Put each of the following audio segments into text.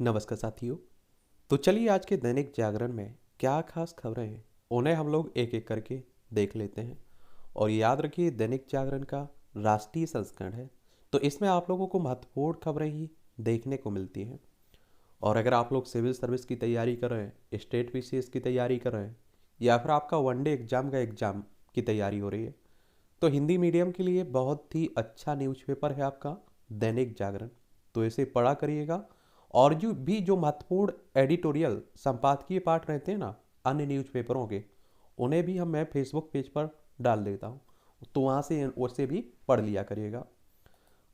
नमस्कार साथियों। तो चलिए आज के दैनिक जागरण में क्या खास खबरें हैं उन्हें हम लोग एक एक करके देख लेते हैं। और याद रखिए दैनिक जागरण का राष्ट्रीय संस्करण है, तो इसमें आप लोगों को महत्वपूर्ण खबरें ही देखने को मिलती हैं। और अगर आप लोग सिविल सर्विस की तैयारी कर रहे हैं, स्टेट पीसीएस की तैयारी कर रहे हैं, या फिर आपका वनडे एग्जाम का एग्जाम की तैयारी हो रही है, तो हिंदी मीडियम के लिए बहुत ही अच्छा न्यूज़पेपर है आपका दैनिक जागरण। तो इसे पढ़ा करिएगा। और जो महत्वपूर्ण एडिटोरियल संपादकीय पाठ रहते हैं ना अन्य न्यूज़पेपरों के, उन्हें भी मैं फेसबुक पेज पर डाल देता हूँ, तो वहाँ से उसे भी पढ़ लिया करिएगा।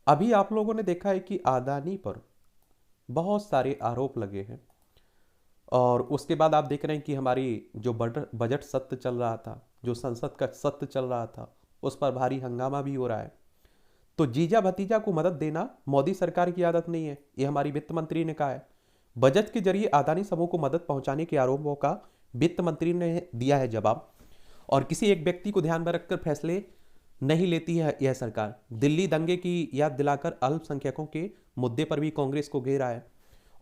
अभी आप लोगों ने देखा है कि अदानी पर बहुत सारे आरोप लगे हैं, और उसके बाद आप देख रहे हैं कि हमारी जो बजट सत्र चल रहा था, जो संसद का सत्र चल रहा था, उस पर भारी हंगामा भी हो रहा है। तो जीजा भतीजा को मदद देना मोदी सरकार की आदत नहीं है, ये हमारी वित्त मंत्री ने कहा है। बजट के जरिए अदानी समूह को मदद पहुंचाने के आरोपों का वित्त मंत्री ने दिया है जवाब। और किसी एक व्यक्ति को ध्यान में रखकर फैसले नहीं लेती है यह सरकार। दिल्ली दंगे की याद दिलाकर अल्पसंख्यकों के मुद्दे पर भी कांग्रेस को घेरा है।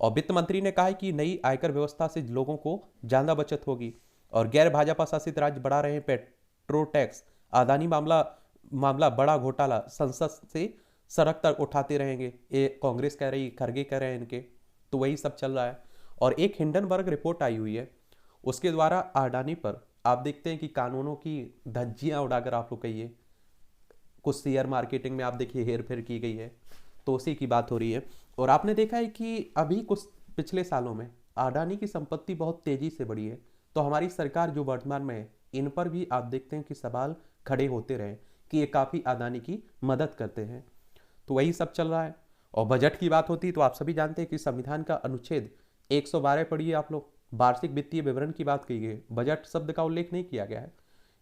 और वित्त मंत्री ने कहा है कि नई आयकर व्यवस्था से लोगों को ज्यादा बचत होगी। और गैर भाजपा शासित राज्य बढ़ा रहे हैं पेट्रो टैक्स। अदानी मामला मामला बड़ा घोटाला, संसद से सड़क तक उठाते रहेंगे, ये कांग्रेस कह रही, खरगे कह रहे हैं इनके। तो वही सब चल रहा है। और एक हिंडनबर्ग रिपोर्ट आई हुई है, उसके द्वारा अडानी पर आप देखते हैं कि कानूनों की धज्जियां उड़ाकर आप लोग कहिए, कुछ शेयर मार्केटिंग में आप देखिए हेर फेर की गई है, तो उसी की बात हो रही है। और आपने देखा है कि अभी कुछ पिछले सालों में अडानी की संपत्ति बहुत तेजी से बढ़ी है। तो हमारी सरकार जो वर्तमान में है, इन पर भी आप देखते हैं कि सवाल खड़े होते रहे कि ये काफ़ी अडानी की मदद करते हैं। तो वही सब चल रहा है। और बजट की बात होती है तो आप सभी जानते हैं कि संविधान का अनुच्छेद 112 पढ़िए आप लोग, वार्षिक वित्तीय विवरण की बात की गई है, बजट शब्द का उल्लेख नहीं किया गया है।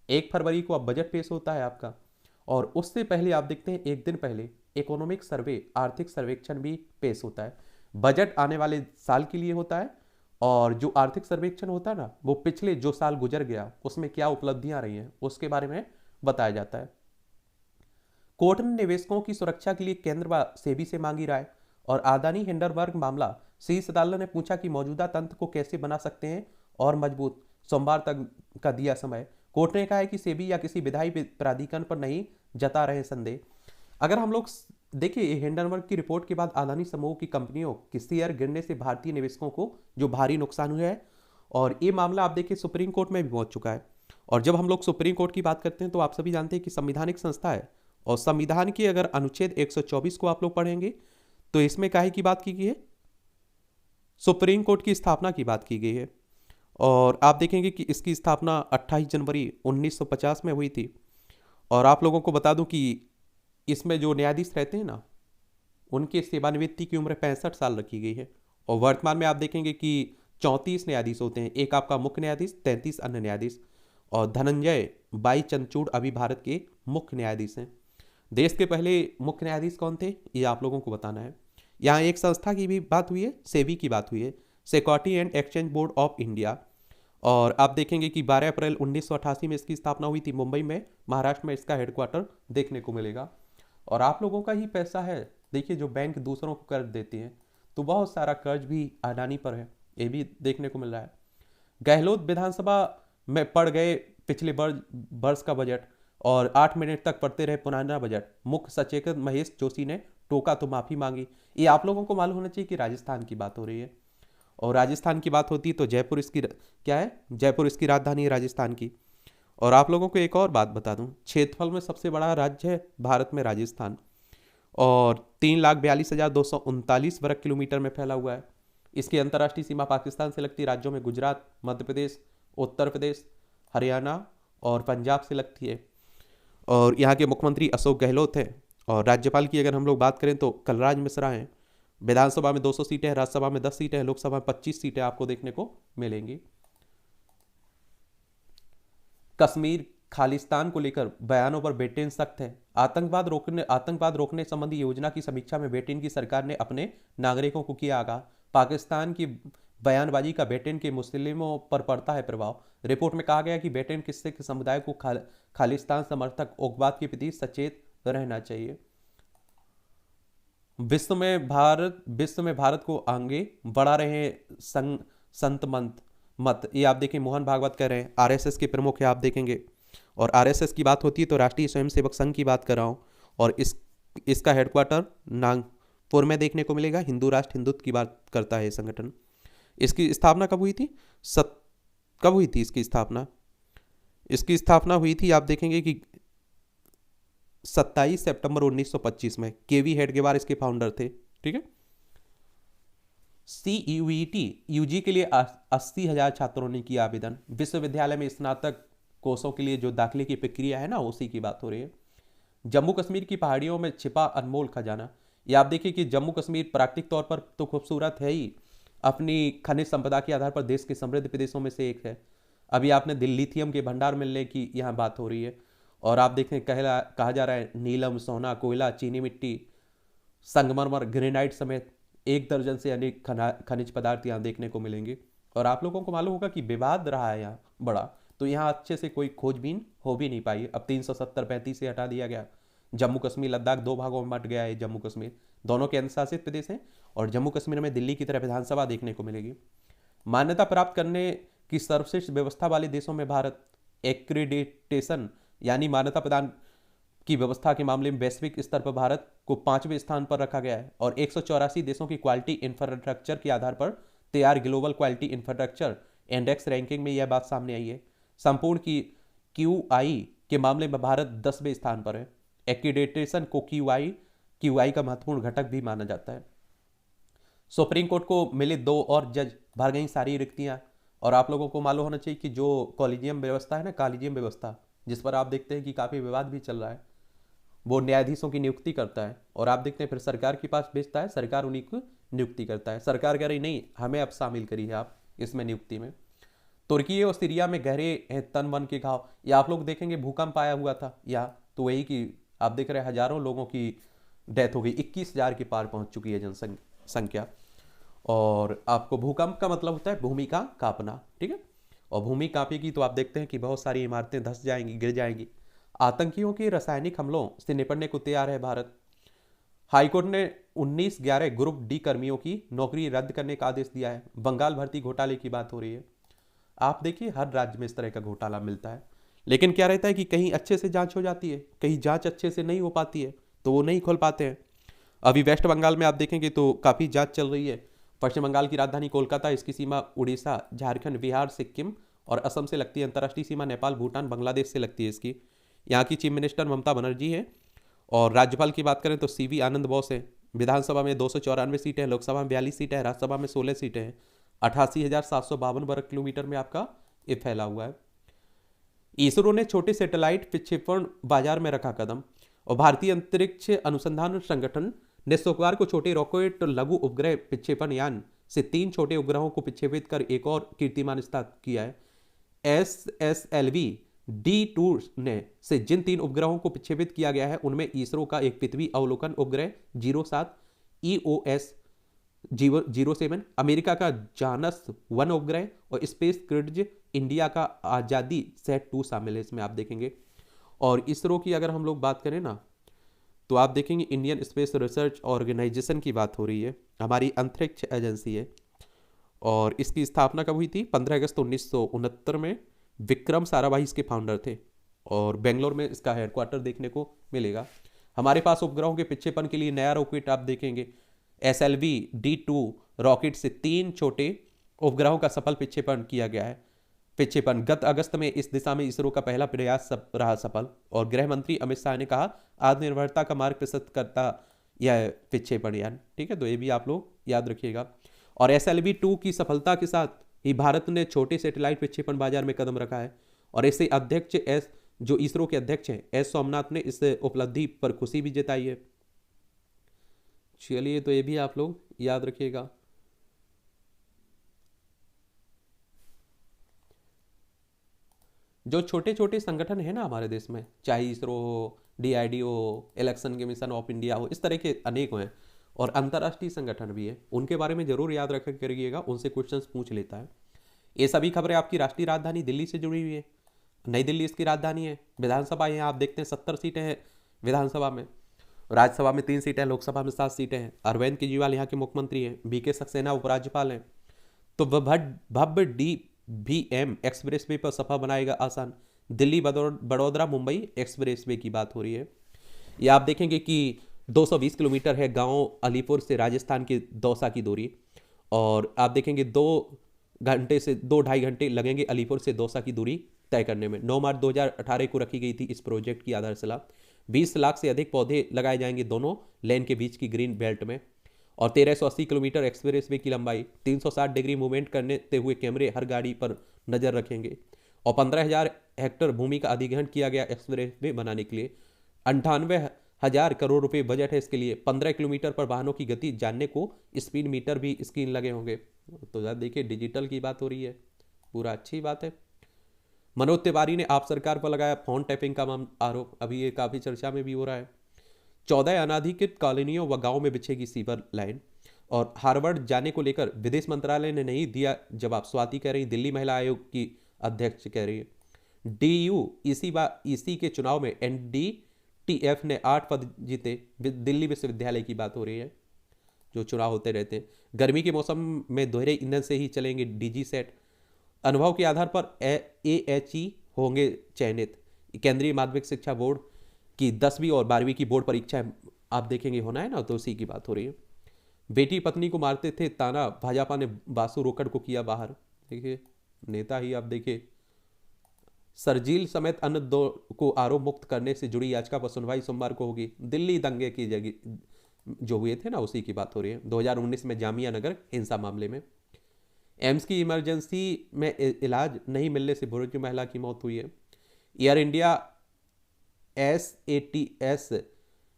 1 फरवरी को अब बजट पेश होता है आपका। और उससे पहले आप देखते हैं एक दिन पहले इकोनॉमिक सर्वे, आर्थिक सर्वेक्षण भी पेश होता है। बजट आने वाले साल के लिए होता है, और जो आर्थिक सर्वेक्षण होता है ना, वो पिछले जो साल गुजर गया उसमें क्या उपलब्धियां रही हैं उसके बारे में बताया जाता है। कोर्ट ने निवेशकों की सुरक्षा के लिए केंद्र व सेबी से मांगी राय। और अदानी हिंडनबर्ग मामला, शीर्ष अदालत ने पूछा कि मौजूदा तंत्र को कैसे बना सकते हैं और मजबूत, सोमवार तक का दिया समय। कोर्ट ने कहा है कि सेबी या किसी विधायी प्राधिकरण पर नहीं जता रहे संदेह। अगर हम लोग देखिए हिंडनबर्ग की रिपोर्ट के बाद अदानी समूह की कंपनियों की शेयर गिरने से भारतीय निवेशकों को जो भारी नुकसान हुआ है, और ये मामला आप देखिए सुप्रीम कोर्ट में भी पहुंच चुका है। और जब हम लोग सुप्रीम कोर्ट की बात करते हैं तो आप सभी जानते हैं कि संवैधानिक संस्था है, और संविधान के अगर अनुच्छेद 124 को आप लोग पढ़ेंगे तो इसमें काहे की बात की गई है, सुप्रीम कोर्ट की स्थापना की बात की गई है। और आप देखेंगे कि इसकी स्थापना 28 जनवरी 1950 में हुई थी। और आप लोगों को बता दूं कि इसमें जो न्यायाधीश रहते हैं ना, उनके सेवानिवृत्ति की उम्र 65 साल रखी गई है। और वर्तमान में आप देखेंगे कि 34 न्यायाधीश होते हैं, एक आपका मुख्य न्यायाधीश, 33 अन्य न्यायाधीश। और धनंजय बाई चंद्रचूड़ अभी भारत के मुख्य न्यायाधीश हैं। देश के पहले मुख्य न्यायाधीश कौन थे, ये आप लोगों को बताना है। यहाँ एक संस्था की भी बात हुई है, सेबी की बात हुई है, security and exchange board of India. और आप देखेंगे कि 12 अप्रैल 1988 में इसकी स्थापना हुई थी मुंबई में, महाराष्ट्र में इसका हेडक्वार्टर देखने को मिलेगा। और आप लोगों का ही पैसा है, देखिए जो बैंक दूसरों को कर्ज देती हैं, तो बहुत सारा कर्ज भी अडानी पर है, ये भी देखने को मिल रहा है। गहलोत विधानसभा में पढ़ गए पिछले वर्ष का बजट, और 8 मिनट तक पढ़ते रहे पुराना बजट। मुख्य सचेतक महेश जोशी ने टोका तो माफी मांगी। ये आप लोगों को मालूम होना चाहिए कि राजस्थान की बात हो रही है। और राजस्थान की बात होती है तो जयपुर इसकी क्या है, जयपुर इसकी राजधानी है राजस्थान की। और आप लोगों को एक और बात बता दूं, क्षेत्रफल में सबसे बड़ा राज्य है भारत में राजस्थान, और 3,42,239 वर्ग किलोमीटर में फैला हुआ है। इसकी अंतर्राष्ट्रीय सीमा पाकिस्तान से लगती राज्यों में गुजरात, मध्य प्रदेश, उत्तर प्रदेश, हरियाणा और पंजाब से लगती है। और यहाँ के मुख्यमंत्री अशोक गहलोत हैं। और राज्यपाल की अगर हम लोग बात करें तो कलराज मिश्रा हैं। विधानसभा में 200 सीटें हैं, राज्यसभा में 10 सीटें हैं, लोकसभा में 25 सीटें आपको देखने को मिलेंगी। कश्मीर खालिस्तान को लेकर बयानों पर ब्रिटेन सख्त है। आतंकवाद रोकने संबंधी योजना की समीक्षा में ब्रिटेन की सरकार ने अपने नागरिकों को किया आगाह। पाकिस्तान की बयानबाजी का ब्रिटेन के मुस्लिमों पर पड़ता है प्रभाव। रिपोर्ट में कहा गया कि ब्रिटेन के सिख समुदाय को खालिस्तान समर्थक उग्रवाद के प्रति सचेत रहना चाहिए। विश्व में भारत को आगे बढ़ा रहे हैं संत मत। ये आप देखें, मोहन भागवत कह रहे हैं, आरएसएस के प्रमुख है, आप देखेंगे। और आरएसएस की बात होती है तो राष्ट्रीय स्वयंसेवक संघ की बात कर रहा हूँ। और इसका हेडक्वार्टर नागपुर में देखने को मिलेगा। हिंदू राष्ट्र हिंदुत्व की बात करता है ये संगठन। इसकी स्थापना कब हुई थी? कब हुई थी इसकी स्थापना? इसकी स्थापना हुई थी, आप देखेंगे कि 27 सितंबर 1925 में। केवी हेडगेवार इसके फाउंडर थे। ठीक है। CUET यूजी के लिए 80,000 छात्रों ने किया आवेदन। विश्वविद्यालय में स्नातक कोर्सों के लिए जो दाखिले की प्रक्रिया है ना, उसी की बात हो रही है। जम्मू कश्मीर की पहाड़ियों में छिपा अनमोल खजाना। ये आप देखिए कि जम्मू कश्मीर प्राकृतिक तौर पर तो खूबसूरत है ही, अपनी खनिज संपदा के आधार पर देश के समृद्ध प्रदेशों में से एक है। अभी आपने लिथियम के भंडार मिलने की यहाँ बात हो रही है। और आप देखें, कहा जा रहा है नीलम, सोना, कोयला, चीनी मिट्टी, संगमरमर, ग्रेनाइट समेत 1 दर्जन से अनेक खनिज पदार्थ यहाँ देखने को मिलेंगे। और आप लोगों को मालूम होगा कि विवाद रहा है यहाँ बड़ा, तो यहाँ अच्छे से कोई खोजबीन हो भी नहीं पाई। अब 370-35 से हटा दिया गया। जम्मू कश्मीर लद्दाख 2 भागों में बंट गया है। जम्मू कश्मीर दोनों केंद्र शासित प्रदेश हैं। और जम्मू कश्मीर में दिल्ली की तरह विधानसभा देखने को मिलेगी। मान्यता प्राप्त करने की सर्वश्रेष्ठ व्यवस्था वाले देशों में भारत एक्रीडिटेशन यानी मान्यता प्रदान की व्यवस्था के मामले में वैश्विक स्तर पर भारत को 5वें स्थान पर रखा गया है। और 184 देशों की क्वालिटी इंफ्रास्ट्रक्चर के आधार पर तैयार global quality infrastructure index ranking में यह बात सामने आई है। संपूर्ण की QI के मामले में भारत 10वें स्थान पर है। एक्रीडिटेशन को QI का महत्वपूर्ण घटक भी माना जाता है। सुप्रीम कोर्ट को मिले 2 और जज, भर गई सारी रिक्तियां। और आप लोगों को मालूम होना चाहिए कि जो कॉलेजियम व्यवस्था है ना, कॉलेजियम व्यवस्था, जिस पर आप देखते हैं कि काफ़ी विवाद भी चल रहा है, वो न्यायाधीशों की नियुक्ति करता है। और आप देखते हैं फिर सरकार के पास भेजता है, सरकार उन्हीं को नियुक्ति करता है। सरकार कह रही नहीं, हमें अब शामिल करिए आप इसमें नियुक्ति में। तुर्की और सीरिया में गहरे हैं तन मन के घाव। या आप लोग देखेंगे भूकंप आया हुआ था यहाँ, तो वही कि आप देख रहे हैं हजारों लोगों की डेथ हो गई। 21,000 के पार पहुंच चुकी है जनसंख्या। और आपको भूकंप का मतलब होता है भूमि का कांपना। ठीक है। और भूमि कांपेगी तो आप देखते हैं कि बहुत सारी इमारतें धंस जाएंगी, गिर जाएंगी। आतंकियों के रासायनिक हमलों से निपटने को तैयार है भारत। हाईकोर्ट ने 19/11 ग्रुप डी कर्मियों की नौकरी रद्द करने का आदेश दिया है। बंगाल भर्ती घोटाले की बात हो रही है। आप देखिए हर राज्य में इस तरह का घोटाला मिलता है, लेकिन क्या रहता है कि कहीं अच्छे से जांच हो जाती है, कहीं जांच अच्छे से नहीं हो पाती है, तो वो नहीं खोल पाते हैं। अभी वेस्ट बंगाल में आप देखेंगे तो काफ़ी जांच चल रही है। पश्चिम बंगाल की राजधानी कोलकाता, इसकी सीमा उड़ीसा, झारखंड, बिहार, सिक्किम और असम से लगती है। अंतर्राष्ट्रीय सीमा नेपाल, भूटान, बांग्लादेश से लगती है इसकी। यहाँ की चीफ मिनिस्टर ममता बनर्जी है। और राज्यपाल की बात करें तो CV आनंद बोस है। विधानसभा में 294 सीटें हैं, लोकसभा में 42 सीटें हैं, राज्यसभा में 16 सीटें हैं। 88,752 वर्ग किलोमीटर में आपका ये फैला हुआ है। इसरो ने छोटे सैटेलाइट विक्षेपण बाजार में रखा कदम। और भारतीय अंतरिक्ष अनुसंधान संगठन ने शुक्रवार को छोटे रॉकेट लघु उपग्रह विक्षेपण यान से 3 छोटे उपग्रहों को विक्षेपित कर एक और कीर्तिमान स्थापित किया है। SSLV D2 ने से जिन 3 उपग्रहों को विक्षेपित किया गया है, उनमें इसरो का एक पृथ्वी अवलोकन उपग्रह 07 EOS 007, अमेरिका का जानस 1 उपग्रह और स्पेस क्रिड्ज इंडिया का आज़ादी सेट 2 शामिल है इसमें, आप देखेंगे। और इसरो की अगर हम लोग बात करें ना, तो आप देखेंगे इंडियन स्पेस रिसर्च ऑर्गेनाइजेशन की बात हो रही है, हमारी अंतरिक्ष एजेंसी है। और इसकी स्थापना कब हुई थी? 15 अगस्त 1969 में। विक्रम साराभाई इसके फाउंडर थे। और बेंगलोर में इसका हेडक्वार्टर देखने को मिलेगा। हमारे पास उपग्रहों के विक्षेपण के लिए नया रॉकेट आप देखेंगे। SLV D2 रॉकेट से 3 छोटे उपग्रहों का सफल विक्षेपण किया गया है। विक्षेपण गत अगस्त में इस दिशा में इसरो का पहला प्रयास रहा सफल। और गृह मंत्री अमित शाह ने कहा आत्मनिर्भरता का मार्ग प्रशस्त करता यह विक्षेपण यान। ठीक है, तो ये भी आप लोग याद रखिएगा। और SLV-2 की सफलता के साथ ही भारत ने छोटे सैटेलाइट विक्षेपण बाजार में कदम रखा है। और ऐसे अध्यक्ष जो इसरो के अध्यक्ष हैं S सोमनाथ ने इस उपलब्धि पर खुशी भी जताई है। चलिए, तो ये भी आप लोग याद रखिएगा। जो छोटे छोटे संगठन है ना हमारे देश में, चाहे इसरो हो, DID हो, इलेक्शन कमीशन ऑफ इंडिया हो, इस तरह के अनेक हैं। और अंतर्राष्ट्रीय संगठन भी है, उनके बारे में जरूर याद रखा करिएगा, उनसे क्वेश्चंस पूछ लेता है। ये सभी खबरें आपकी राष्ट्रीय राजधानी दिल्ली से जुड़ी हुई है। नई दिल्ली इसकी राजधानी है। विधानसभा यहाँ आप देखते हैं 70 सीटें हैं विधानसभा में। राज्यसभा में 3 सीटें, लोकसभा में 7 सीटें हैं। अरविंद केजरीवाल यहाँ के मुख्यमंत्री हैं, बीके सक्सेना उपराज्यपाल हैं। तो वह भव्य DVM एक्सप्रेसवे पर सफर बनाएगा आसान। दिल्ली बड़ौदा मुंबई एक्सप्रेसवे की बात हो रही है। ये आप देखेंगे कि 220 किलोमीटर है गांव अलीपुर से राजस्थान के दौसा की दूरी। और आप देखेंगे 2 घंटे से 2-2.5 घंटे लगेंगे अलीपुर से दौसा की दूरी तय करने में। 9 मार्च 2018 को रखी गई थी इस प्रोजेक्ट की आधारशिला। 20 लाख से अधिक पौधे लगाए जाएंगे दोनों लेन के बीच की ग्रीन बेल्ट में। और 1380 किलोमीटर एक्सप्रेसवे की लंबाई, 360 डिग्री मूवमेंट करते हुए कैमरे हर गाड़ी पर नजर रखेंगे। और 15,000 हेक्टेयर भूमि का अधिग्रहण किया गया एक्सप्रेसवे बनाने के लिए। 98,000 करोड़ रुपए बजट है इसके लिए। 15 किलोमीटर पर वाहनों की गति जानने को स्पीड मीटर भी स्क्रीन लगे होंगे। तो यार देखिए, डिजिटल की बात हो रही है, पूरा अच्छी बात है। मनोज तिवारी ने आप सरकार पर लगाया फोन टैपिंग का आरोप, अभी ये काफी चर्चा में भी हो रहा है। 14 अनाधिकृत कॉलोनियों व गांव में बिछेगी सीवर लाइन। और हार्वर्ड जाने को लेकर विदेश मंत्रालय ने नहीं दिया जवाब, स्वाति कह रही, दिल्ली महिला आयोग की अध्यक्ष कह रही है। DU इसी के चुनाव में NDTF ने 8 पद जीते। दिल्ली विश्वविद्यालय की बात हो रही है, जो चुनाव होते रहते हैं। गर्मी के मौसम में दोहरे ईंधन से ही चलेंगे DG सेट। अनुभव के आधार पर AHE होंगे चयनित। केंद्रीय माध्यमिक शिक्षा बोर्ड की 10वीं और 12वीं की बोर्ड परीक्षाएं आप देखेंगे होना है ना, तो उसी की बात हो रही है। बेटी पत्नी को मारते थे ताना, भाजपा ने बासु रोकड़ को किया बाहर। देखिए, नेता ही आप देखिए। सरजील समेत अन्य 2 को आरोप मुक्त करने से जुड़ी याचिका पर सुनवाई सोमवार को होगी। दिल्ली दंगे की जगह जो हुए थे ना, उसी की बात हो रही है। 2019 में जामिया नगर हिंसा मामले में एम्स की इमरजेंसी में इलाज नहीं मिलने से बुजुर्ग महिला की मौत हुई है। एयर इंडिया SATS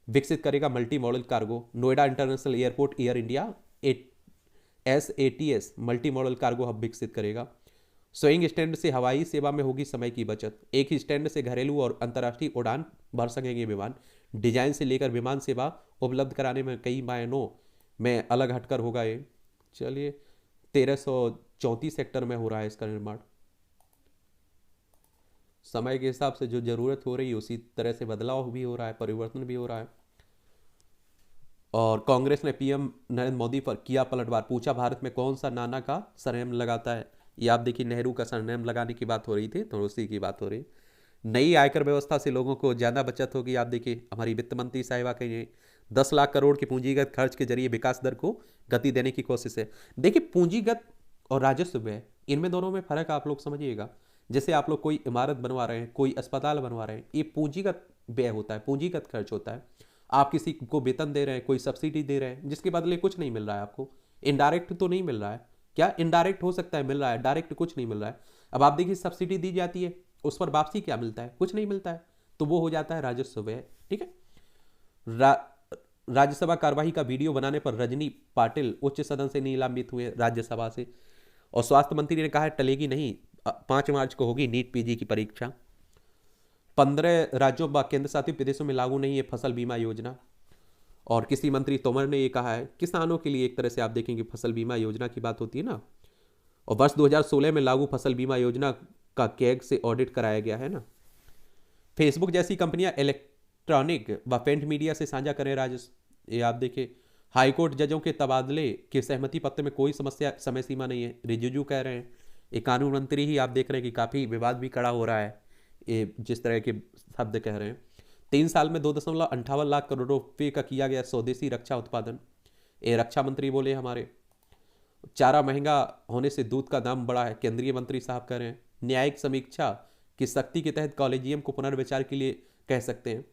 विकसित करेगा multi modal cargo. Noida international airport air India SATS multi modal cargo hub विकसित करेगा। स्विंग स्टैंड से हवाई सेवा में होगी समय की बचत। एक ही स्टैंड से घरेलू और अंतर्राष्ट्रीय उड़ान भर सकेंगे विमान। डिजाइन से लेकर विमान सेवा उपलब्ध कराने में कई मायनों में अलग हटकर होगा ये। चलिए, 1334 हेक्टर में हो रहा है इसका निर्माण। समय के हिसाब से जो जरूरत हो रही है उसी तरह से बदलाव भी हो रहा है, परिवर्तन भी हो रहा है। और कांग्रेस ने PM नरेंद्र मोदी पर किया पलटवार, पूछा भारत में कौन सा नाना का सरनेम लगाता है। ये आप देखिए, नेहरू का सरनेम लगाने की बात हो रही थी, तो उसी की बात हो रही। नई आयकर व्यवस्था से लोगों को ज्यादा बचत होगी। आप देखिए, हमारी वित्त मंत्री साहिबा कही 10 लाख करोड़ के पूंजीगत खर्च के जरिए विकास दर को गति देने की कोशिश है। देखिए, पूंजीगत और राजस्व व्यय, इनमें दोनों में फर्क आप लोग समझिएगा। जैसे आप लोग कोई इमारत बनवा रहे हैं, कोई अस्पताल बनवा रहे हैं, ये पूंजीगत व्यय होता है, पूंजीगत खर्च होता है। आप किसी को वेतन दे रहे हैं, कोई सब्सिडी दे रहे हैं, जिसके बदले कुछ नहीं मिल रहा है आपको। इनडायरेक्ट तो नहीं मिल रहा है, क्या इनडायरेक्ट हो सकता है मिल रहा है, डायरेक्ट कुछ नहीं मिल रहा है। अब आप देखिए, सब्सिडी दी जाती है, उस पर वापसी क्या मिलता है, कुछ नहीं मिलता है, तो वो हो जाता है राजस्व व्यय। ठीक है। राज्यसभा कार्यवाही का वीडियो बनाने पर रजनी पाटिल उच्च सदन से निलंबित हुए, राज्यसभा से। और स्वास्थ्य मंत्री ने कहा है टलेगी नहीं, 5 मार्च को होगी नीट PG की परीक्षा। 15 राज्यों व केंद्र शासित प्रदेशों में लागू नहीं है फसल बीमा योजना। और कृषि मंत्री तोमर ने ये कहा है किसानों के लिए एक तरह से आप देखेंगे फसल बीमा योजना की बात होती है ना। और वर्ष 2016 में लागू फसल बीमा योजना का कैग से ऑडिट कराया गया है ना। फेसबुक जैसी कंपनियां इलेक्ट्रॉनिक व प्रिंट मीडिया से साझा करें राजस्व। ये आप देखिए, हाईकोर्ट जजों के तबादले के सहमति पत्र में कोई समय सीमा नहीं है, रिजिजू कह रहे हैं। एक कानून मंत्री ही आप देख रहे हैं कि काफ़ी विवाद भी खड़ा हो रहा है, ये जिस तरह के शब्द कह रहे हैं। 3 साल में 2.58 लाख करोड़ रुपये का किया गया स्वदेशी रक्षा उत्पादन, ये रक्षा मंत्री बोले हमारे। चारा महंगा होने से दूध का दाम बढ़ा है, केंद्रीय मंत्री साहब कह रहे हैं। न्यायिक समीक्षा की शक्ति के तहत कॉलेजियम को पुनर्विचार के लिए कह सकते हैं।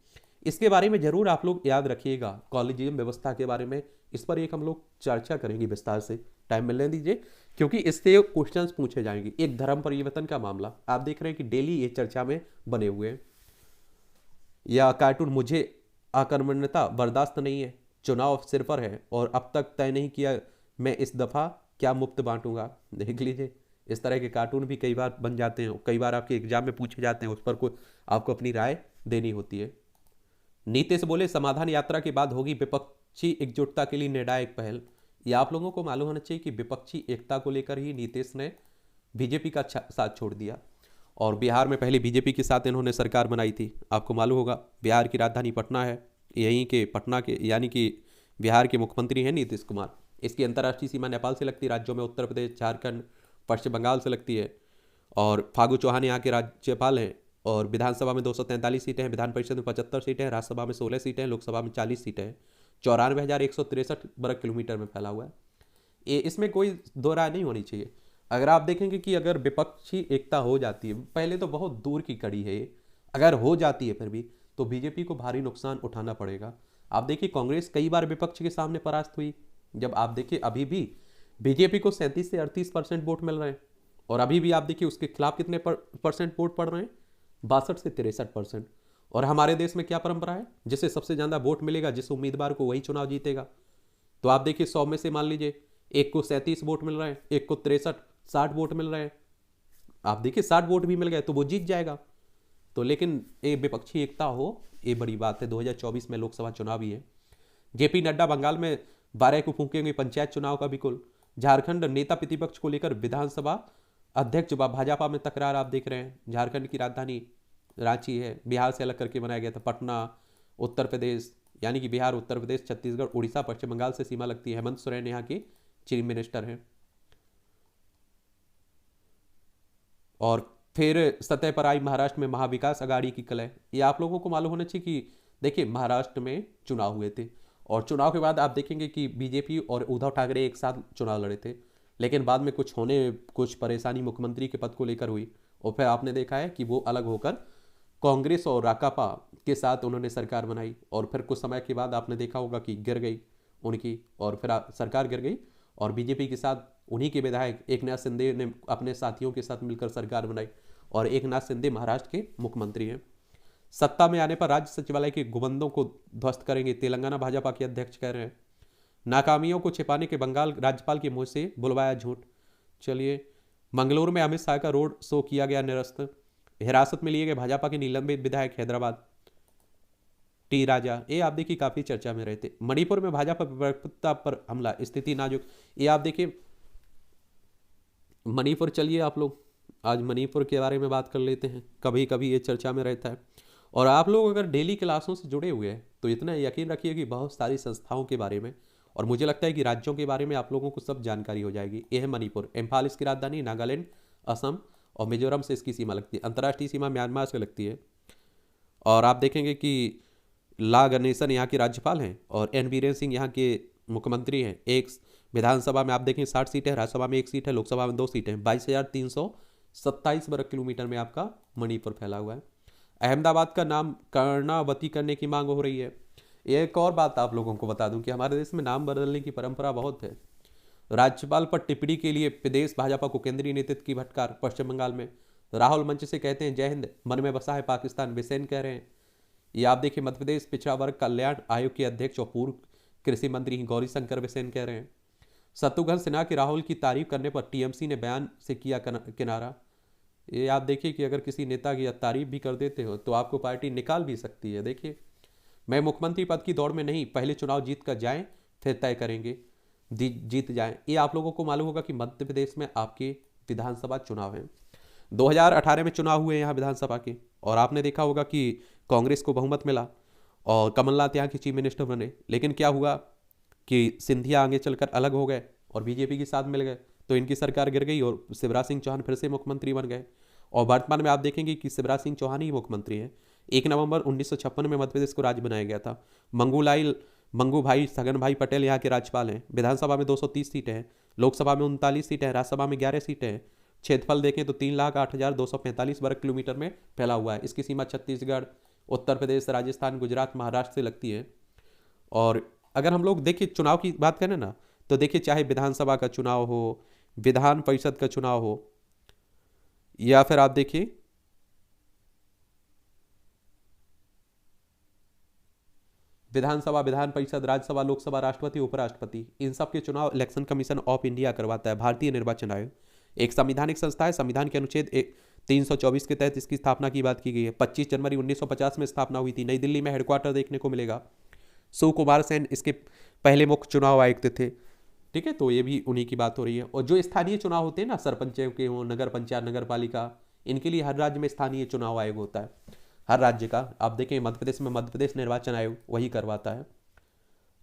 इसके बारे में जरूर आप लोग याद रखिएगा, कॉलेजियम व्यवस्था के बारे में इस पर एक हम लोग चर्चा करेंगे विस्तार से, टाइम मिलने दीजिए, क्योंकि इससे क्वेश्चंस पूछे जाएंगे। एक धर्म परिवर्तन का मामला आप देख रहे हैं कि डेली ये चर्चा में बने हुए हैं। या कार्टून, मुझे आक्रमणता बर्दाश्त नहीं है, चुनाव सिर पर है और अब तक तय नहीं किया मैं इस दफ़ा क्या मुफ्त बांटूंगा। देख लीजिए, इस तरह के कार्टून भी कई बार बन जाते हैं, कई बार आपके एग्जाम में पूछे जाते हैं, उस पर कोई आपको अपनी राय देनी होती है। नीतीश बोले समाधान यात्रा के बाद होगी विपक्षी एकजुटता के लिए निर्णायक पहल। यह आप लोगों को मालूम होना चाहिए कि विपक्षी एकता को लेकर ही नीतीश ने बीजेपी का साथ छोड़ दिया। और बिहार में पहले बीजेपी के साथ इन्होंने सरकार बनाई थी, आपको मालूम होगा। बिहार की राजधानी पटना है, यहीं के पटना के यानी कि बिहार के मुख्यमंत्री हैं नीतीश कुमार। इसकी अंतर्राष्ट्रीय सीमा नेपाल से लगती है, राज्यों में उत्तर प्रदेश, झारखंड, पश्चिम बंगाल से लगती है। और फागू चौहान यहाँ के राज्यपाल हैं। और विधानसभा में 243 सीटें हैं, विधान परिषद में 75 सीटें हैं, राज्यसभा में 16 सीटें हैं, लोकसभा में 40 सीटें हैं। 94,163 वर्ग किलोमीटर में फैला हुआ है। ये इसमें कोई दो राय नहीं होनी चाहिए। अगर आप देखेंगे कि अगर विपक्षी एकता हो जाती है, पहले तो बहुत दूर की कड़ी है ये, अगर हो जाती है फिर भी, तो बीजेपी को भारी नुकसान उठाना पड़ेगा। आप देखिए कांग्रेस कई बार विपक्ष के सामने परास्त हुई। जब आप देखिए अभी भी बीजेपी को 37 से 38% वोट मिल रहे हैं, और अभी भी आप देखिए उसके खिलाफ कितने परसेंट वोट पड़ रहे हैं, 62 से 63%। और हमारे देश में क्या परंपरा है, जिसे सबसे ज़्यादा वोट मिलेगा, जिस उम्मीदवार को, वही चुनाव जीतेगा। तो आप देखिए 100 में से मान लीजिए एक को 37 वोट मिल रहे हैं, एक को 63-60 वोट मिल रहे हैं। आप देखिए 60 वोट भी मिल गए तो वो जीत जाएगा। तो लेकिन ये विपक्षी एकता हो, ये बड़ी बात है। 2024 में लोकसभा चुनाव ही है। जेपी नड्डा बंगाल में 12 को फूकेंगे पंचायत चुनाव का बिल्कुल। झारखंड नेता प्रतिपक्ष को लेकर विधानसभा अध्यक्ष भाजपा में तकरार आप देख रहे हैं। झारखंड की राजधानी रांची है, बिहार से अलग करके बनाया गया था। पटना, उत्तर प्रदेश यानी कि बिहार, उत्तर प्रदेश, छत्तीसगढ़, उड़ीसा, पश्चिम बंगाल से सीमा लगती है। हेमंत सोरेन यहाँ के चीफ मिनिस्टर हैं। और फिर सतह पर आई महाराष्ट्र में महाविकास अघाड़ी की कलह। ये आप लोगों को मालूम होना चाहिए कि देखिए महाराष्ट्र में चुनाव हुए थे, और चुनाव के बाद आप देखेंगे कि बीजेपी और उद्धव ठाकरे एक साथ चुनाव लड़े थे। लेकिन बाद में कुछ परेशानी मुख्यमंत्री के पद को लेकर हुई, और फिर आपने देखा है कि वो अलग होकर कांग्रेस और राकापा के साथ उन्होंने सरकार बनाई। और फिर कुछ समय के बाद आपने देखा होगा कि गिर गई उनकी, और फिर सरकार गिर गई, और बीजेपी के साथ उन्हीं के विधायक एकनाथ शिंदे ने अपने साथियों के साथ मिलकर सरकार बनाई, और एकनाथ शिंदे महाराष्ट्र के मुख्यमंत्री हैं। सत्ता में आने पर राज्य सचिवालय के गुंबदों को ध्वस्त करेंगे, तेलंगाना भाजपा के अध्यक्ष कह रहे हैं। नाकामियों को छिपाने के बंगाल राज्यपाल के मुंह से बुलवाया झूठ। चलिए, मंगलूरु में अमित शाह का रोड शो किया गया निरस्त। हिरासत में लिए गए भाजपा के निलंबित विधायक हैदराबाद टी राजा, ये आप देखिए काफी चर्चा में रहे थे। मणिपुर में भाजपा प्रवक्ता पर हमला, स्थिति नाजुक। ये आप देखिए मणिपुर, चलिए आप लोग आज मणिपुर के बारे में बात कर लेते हैं। कभी कभी ये चर्चा में रहता है। और आप लोग अगर डेली क्लासों से जुड़े हुए हैं तो इतना यकीन रखिए कि बहुत सारी संस्थाओं के बारे में, और मुझे लगता है कि राज्यों के बारे में आप लोगों को सब जानकारी हो जाएगी। यह है मणिपुर, इम्फाल इसकी राजधानी, नागालैंड, असम और मिजोरम से इसकी सीमा लगती है। अंतर्राष्ट्रीय सीमा म्यांमार से लगती है। और आप देखेंगे कि ला गणेशन यहाँ के राज्यपाल हैं, और एन बीरेन सिंह यहाँ के मुख्यमंत्री हैं। एक विधानसभा में आप देखें 60 सीटें हैं, राज्यसभा में 1 सीट है, लोकसभा में 2 सीटें हैं। 22,327 वर्ग किलोमीटर में आपका मणिपुर फैला हुआ है। अहमदाबाद का नाम कर्णावती करने की मांग हो रही है। एक और बात आप लोगों को बता दूं कि हमारे देश में नाम बदलने की परंपरा बहुत है। राज्यपाल पर टिप्पणी के लिए प्रदेश भाजपा को केंद्रीय नेतृत्व की फटकार। पश्चिम बंगाल में राहुल मंच से कहते हैं जय हिंद, मन में बसा है पाकिस्तान, बिसेन कह रहे हैं। ये आप देखिए मध्य प्रदेश पिछड़ा वर्ग कल्याण आयोग के अध्यक्ष और पूर्व कृषि मंत्री गौरी शंकर बिसेन कह रहे हैं। शत्रुघ्न सिन्हा की राहुल की तारीफ करने पर टीएमसी ने बयान से किया किनारा। ये आप देखिए कि अगर किसी नेता की तारीफ भी कर देते हो तो आपको पार्टी निकाल भी सकती है। देखिए, मैं मुख्यमंत्री पद की दौड़ में नहीं, पहले चुनाव जीत कर जाएं फिर तय करेंगे, जीत जाएं। ये आप लोगों को मालूम होगा कि मध्य प्रदेश में आपके विधानसभा चुनाव हैं। 2018 में चुनाव हुए यहाँ विधानसभा के, और आपने देखा होगा कि कांग्रेस को बहुमत मिला और कमलनाथ यहाँ के चीफ मिनिस्टर बने। लेकिन क्या हुआ कि सिंधिया आगे चलकर अलग हो गए और बीजेपी के साथ मिल गए, तो इनकी सरकार गिर गई और शिवराज सिंह चौहान फिर से मुख्यमंत्री बन गए। और वर्तमान में आप देखेंगे कि शिवराज सिंह चौहान ही मुख्यमंत्री हैं। 1 नवंबर 1956 में मध्य प्रदेश को राज्य बनाया गया था। मंगू भाई सगन भाई पटेल यहाँ के राज्यपाल हैं। विधानसभा में 230 सीटें हैं, लोकसभा में 39 सीटें हैं, राज्यसभा में 11 सीटें हैं। क्षेत्रफल देखें तो 3,08,245 वर्ग किलोमीटर में फैला हुआ है। इसकी सीमा छत्तीसगढ़, उत्तर प्रदेश, राजस्थान, गुजरात, महाराष्ट्र से लगती है। और अगर हम लोग देखिए चुनाव की बात करें ना, तो देखिए चाहे विधानसभा का चुनाव हो, विधान परिषद का चुनाव हो, या फिर आप देखिए विधानसभा, विधान परिषद, राज्यसभा, लोकसभा, राष्ट्रपति, उपराष्ट्रपति, इन सब के चुनाव इलेक्शन कमीशन ऑफ इंडिया करवाता है। भारतीय निर्वाचन आयोग एक संवैधानिक संस्था है। संविधान के अनुच्छेद 324 के तहत इसकी स्थापना की बात की गई है। 25 जनवरी 1950 में स्थापना हुई थी। नई दिल्ली में हेडक्वार्टर देखने को मिलेगा। सुकुमार सेन इसके पहले मुख्य चुनाव आयुक्त थे। ठीक है, तो ये भी उन्हीं की बात हो रही है। और जो स्थानीय चुनाव होते हैं ना, सरपंच के हों, नगर पंचायत, नगर पालिका, इनके लिए हर राज्य में स्थानीय चुनाव आयोग होता है। हर राज्य का। आप देखें मध्य प्रदेश में मध्य प्रदेश निर्वाचन आयोग वही करवाता है।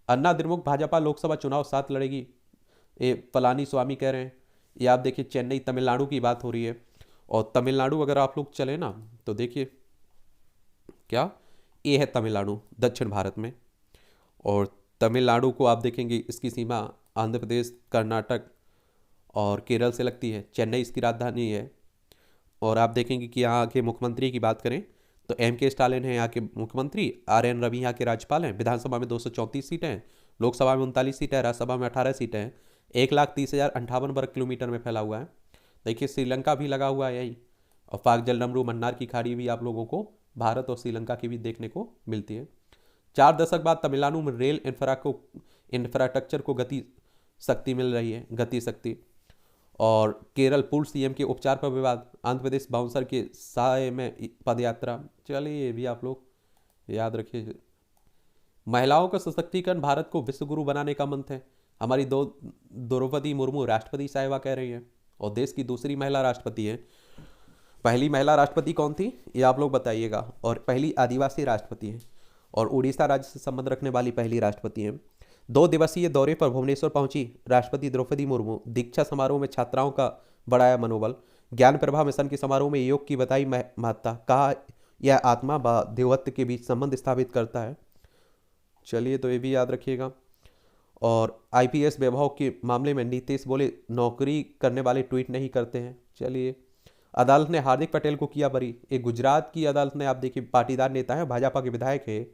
अन्ना द्रमुक भाजपा लोकसभा चुनाव 7 लड़ेगी, ये पलानी स्वामी कह रहे हैं। ये आप देखिए चेन्नई तमिलनाडु की बात हो रही है। और तमिलनाडु अगर आप लोग चले ना तो देखिए क्या, ये है तमिलनाडु दक्षिण भारत में। और तमिलनाडु को आप देखेंगे इसकी सीमा आंध्र प्रदेश, कर्नाटक और केरल से लगती है। चेन्नई इसकी राजधानी है। और आप देखेंगे कि यहाँ के मुख्यमंत्री की बात करें तो M.K. स्टालिन है यहाँ के मुख्यमंत्री, R.N. रवि यहाँ के राज्यपाल हैं। विधानसभा में 234 सीटें हैं, लोकसभा में 39 सीटें हैं, राज्यसभा में 18 सीटें हैं। 1,30,058 वर्ग किलोमीटर में फैला हुआ है। देखिए श्रीलंका भी लगा हुआ है यही। और पाक जलडमरू मन्नार की खाड़ी भी आप लोगों को भारत और श्रीलंका की भी देखने को मिलती है। 4 दशक बाद तमिलनाडु में रेल इंफ्रास्ट्रक्चर को गति शक्ति मिल रही है, गति शक्ति। और केरल पूर्व CM के उपचार पर विवाद, आंध्र प्रदेश बाउंसर के साय में पदयात्रा। चलिए ये भी आप लोग याद रखिए। महिलाओं का सशक्तिकरण भारत को विश्व गुरु बनाने का मंत्र है, हमारी द्रौपदी मुर्मू राष्ट्रपति साहिबा कह रही हैं। और देश की दूसरी महिला राष्ट्रपति है। पहली महिला राष्ट्रपति कौन थी ये आप लोग बताइएगा। और पहली आदिवासी राष्ट्रपति है। और उड़ीसा राज्य से संबंध रखने वाली पहली राष्ट्रपति हैं। 2 दिवसीय दौरे पर भुवनेश्वर पहुंची राष्ट्रपति द्रौपदी मुर्मू। दीक्षा समारोह में छात्राओं का बढ़ाया मनोबल। ज्ञान प्रभा मिशन के समारोह में योग की बताई महत्ता, कहा यह आत्मा व देवत्व के बीच संबंध स्थापित करता है। चलिए तो ये भी याद रखिएगा। और IPS वैभव के मामले में नीतीश बोले नौकरी करने वाले ट्वीट नहीं करते हैं। चलिए अदालत ने हार्दिक पटेल को किया बरी। एक गुजरात की अदालत ने आप देखिए पाटीदार नेता है, भाजपा के विधायक है,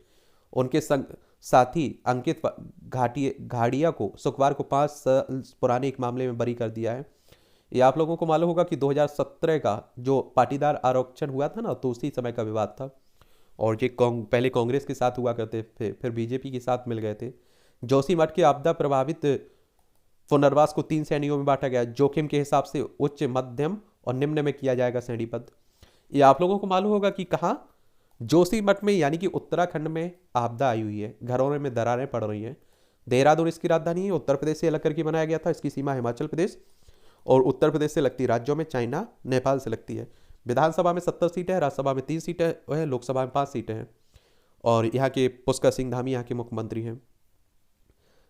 उनके साथी अंकित घाड़िया को शुक्रवार को 5 साल पुराने एक मामले में बरी कर दिया है। ये आप लोगों को मालूम होगा कि 2017 का जो पाटीदार आरक्षण हुआ था ना, तो उसी समय का विवाद था। और ये पहले कांग्रेस के साथ हुआ करते थे, फिर बीजेपी के साथ मिल गए थे। जोशीमठ के आपदा प्रभावित पुनर्वास को 3 श्रेणियों में बांटा गया। जोखिम के हिसाब से उच्च, मध्यम और निम्न में किया जाएगा श्रेणीबद्ध। ये आप लोगों को मालूम होगा कि कहाँ, जोशीमठ में, यानी कि उत्तराखंड में आपदा आई हुई है, घरों में दरारें पड़ रही हैं। देहरादून इसकी राजधानी है, उत्तर प्रदेश से अलग करके बनाया गया था। इसकी सीमा हिमाचल प्रदेश और उत्तर प्रदेश से लगती है। राज्यों में चाइना, नेपाल से लगती है। विधानसभा में 70 सीटें हैं, राज्यसभा में 3 सीटें हैं, लोकसभा में 5 सीटें हैं। और यहाँ के पुष्कर सिंह धामी यहाँ के मुख्यमंत्री हैं।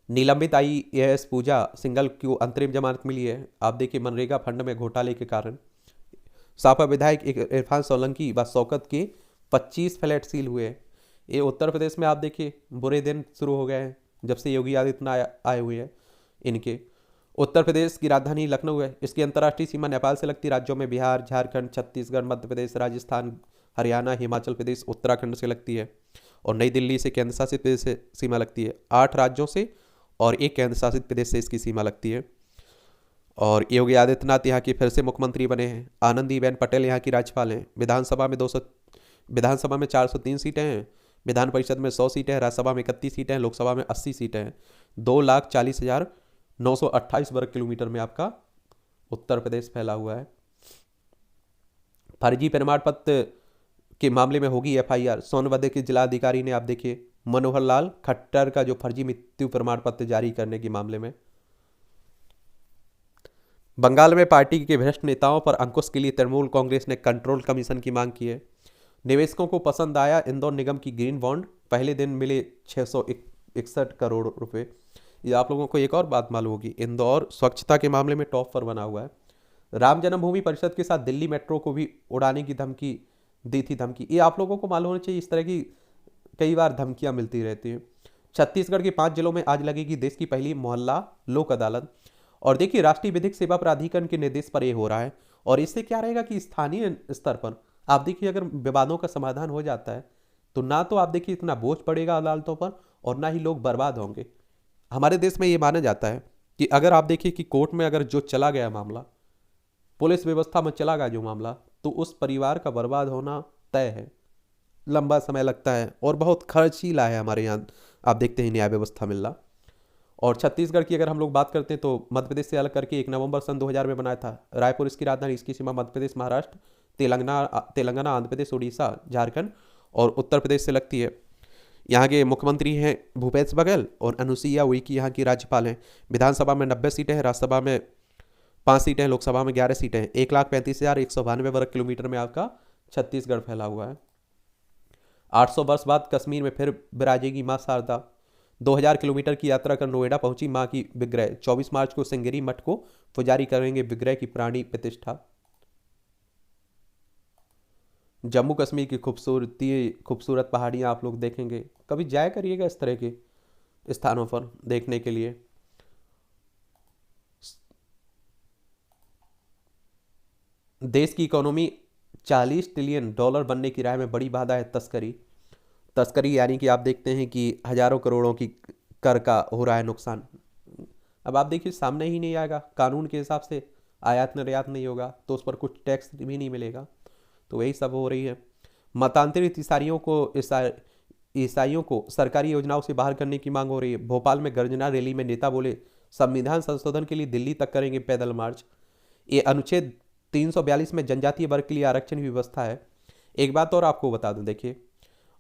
निलंबित IAS पूजा सिंघल को अंतरिम जमानत मिली है। आप देखिए मनरेगा फंड में घोटाले के कारण। सापा विधायक इरफान सोलंकी व शौकत के 25 फ्लैट सील हुए हैं। ये उत्तर प्रदेश में आप देखिए बुरे दिन शुरू हो गए हैं जब से योगी आदित्यनाथ आए हुए हैं। इनके उत्तर प्रदेश की राजधानी लखनऊ है। इसकी अंतर्राष्ट्रीय सीमा नेपाल से लगती राज्यों में बिहार, झारखंड, छत्तीसगढ़, मध्य प्रदेश, राजस्थान, हरियाणा, हिमाचल प्रदेश, उत्तराखंड से लगती है। और नई दिल्ली से केंद्र शासित प्रदेश से सीमा लगती है। 8 राज्यों से और 1 केंद्र शासित प्रदेश से इसकी सीमा लगती है। और योगी आदित्यनाथ यहाँ की फिर से मुख्यमंत्री बने हैं। आनंदीबेन पटेल यहाँ की राज्यपाल हैं। विधानसभा में 403 सीटें हैं। विधान परिषद में 100 सीटें हैं। राज्यसभा में 31 सीटें हैं। लोकसभा में 80 सीटें हैं। 2,40,928 वर्ग किलोमीटर में आपका उत्तर प्रदेश फैला हुआ है। फर्जी प्रमाण पत्र के मामले में होगी FIR। सोनभद्र के जिलाधिकारी ने आप देखिए मनोहर लाल खट्टर का जो फर्जी मृत्यु प्रमाण पत्र जारी करने के मामले में। बंगाल में पार्टी के भ्रष्ट नेताओं पर अंकुश के लिए तृणमूल कांग्रेस ने कंट्रोल कमीशन की मांग की है। निवेशकों को पसंद आया इंदौर निगम की ग्रीन बॉन्ड, पहले दिन मिले 661 करोड़ रुपए। ये आप लोगों को एक और बात मालूम होगी, इंदौर स्वच्छता के मामले में टॉप पर बना हुआ है। राम जन्मभूमि परिषद के साथ दिल्ली मेट्रो को भी उड़ाने की धमकी दी थी। ये आप लोगों को मालूम होना चाहिए, इस तरह की कई बार धमकियां मिलती रहती हैं। छत्तीसगढ़ के 5 जिलों में आज लगेगी देश की पहली मोहल्ला लोक अदालत। और देखिए राष्ट्रीय विधिक सेवा प्राधिकरण के निर्देश पर यह हो रहा है। और इससे क्या रहेगा कि स्थानीय स्तर पर आप देखिए अगर विवादों का समाधान हो जाता है तो ना तो आप देखिए इतना बोझ पड़ेगा अदालतों पर और ना ही लोग बर्बाद होंगे। हमारे देश में ये माना जाता है कि अगर आप देखिए कि कोर्ट में अगर जो चला गया मामला, पुलिस व्यवस्था में चला गया जो मामला, तो उस परिवार का बर्बाद होना तय है। लंबा समय लगता है और बहुत खर्चीला है हमारे यहाँ, आप देखते हैं न्याय व्यवस्था मिलना। और छत्तीसगढ़ की अगर हम लोग बात करते हैं तो मध्य प्रदेश से अलग करके 1 नवंबर सन 2000 में बनाया था। रायपुर इसकी राजधानी, इसकी सीमा मध्य प्रदेश, महाराष्ट्र, तेलंगाना, आंध्र प्रदेश, उड़ीसा, झारखंड और उत्तर प्रदेश से लगती है। यहाँ के मुख्यमंत्री हैं भूपेश बघेल और अनुसुईया उइके यहाँ की राज्यपाल हैं। विधानसभा में 90 सीटें हैं, राज्यसभा में 5 सीटें हैं, लोकसभा में 11 सीटें हैं। 1,35,192 वर्ग किलोमीटर में आपका छत्तीसगढ़ फैला हुआ है। 800 वर्ष बाद कश्मीर में फिर विराजेगी माँ शारदा। 2000 किलोमीटर की यात्रा कर नोएडा पहुंची माँ की विग्रह। 24 मार्च को सिंगेरी मठ को पुजारी करेंगे विग्रह की प्राणी प्रतिष्ठा। जम्मू कश्मीर की खूबसूरती, खूबसूरत पहाड़ियाँ आप लोग देखेंगे, कभी जाया करिएगा इस तरह के स्थानों पर देखने के लिए। देश की इकोनॉमी 40 ट्रिलियन डॉलर बनने की राह में, बड़ी बाधा है तस्करी। तस्करी यानी कि आप देखते हैं कि हजारों करोड़ों की कर का हो रहा है नुकसान। अब आप देखिए सामने ही नहीं आएगा कानून के हिसाब से, आयात निर्यात नहीं होगा तो उस पर कुछ टैक्स भी नहीं मिलेगा। तो वही सब हो रही है। मतांतरित ईसाइयों को सरकारी योजनाओं से बाहर करने की मांग हो रही है। भोपाल में गर्जना रैली में नेता बोले संविधान संशोधन के लिए दिल्ली तक करेंगे पैदल मार्च। ये अनुच्छेद 342 में जनजातीय वर्ग के लिए आरक्षण की व्यवस्था है। एक बात और आपको बता दूं, देखिए,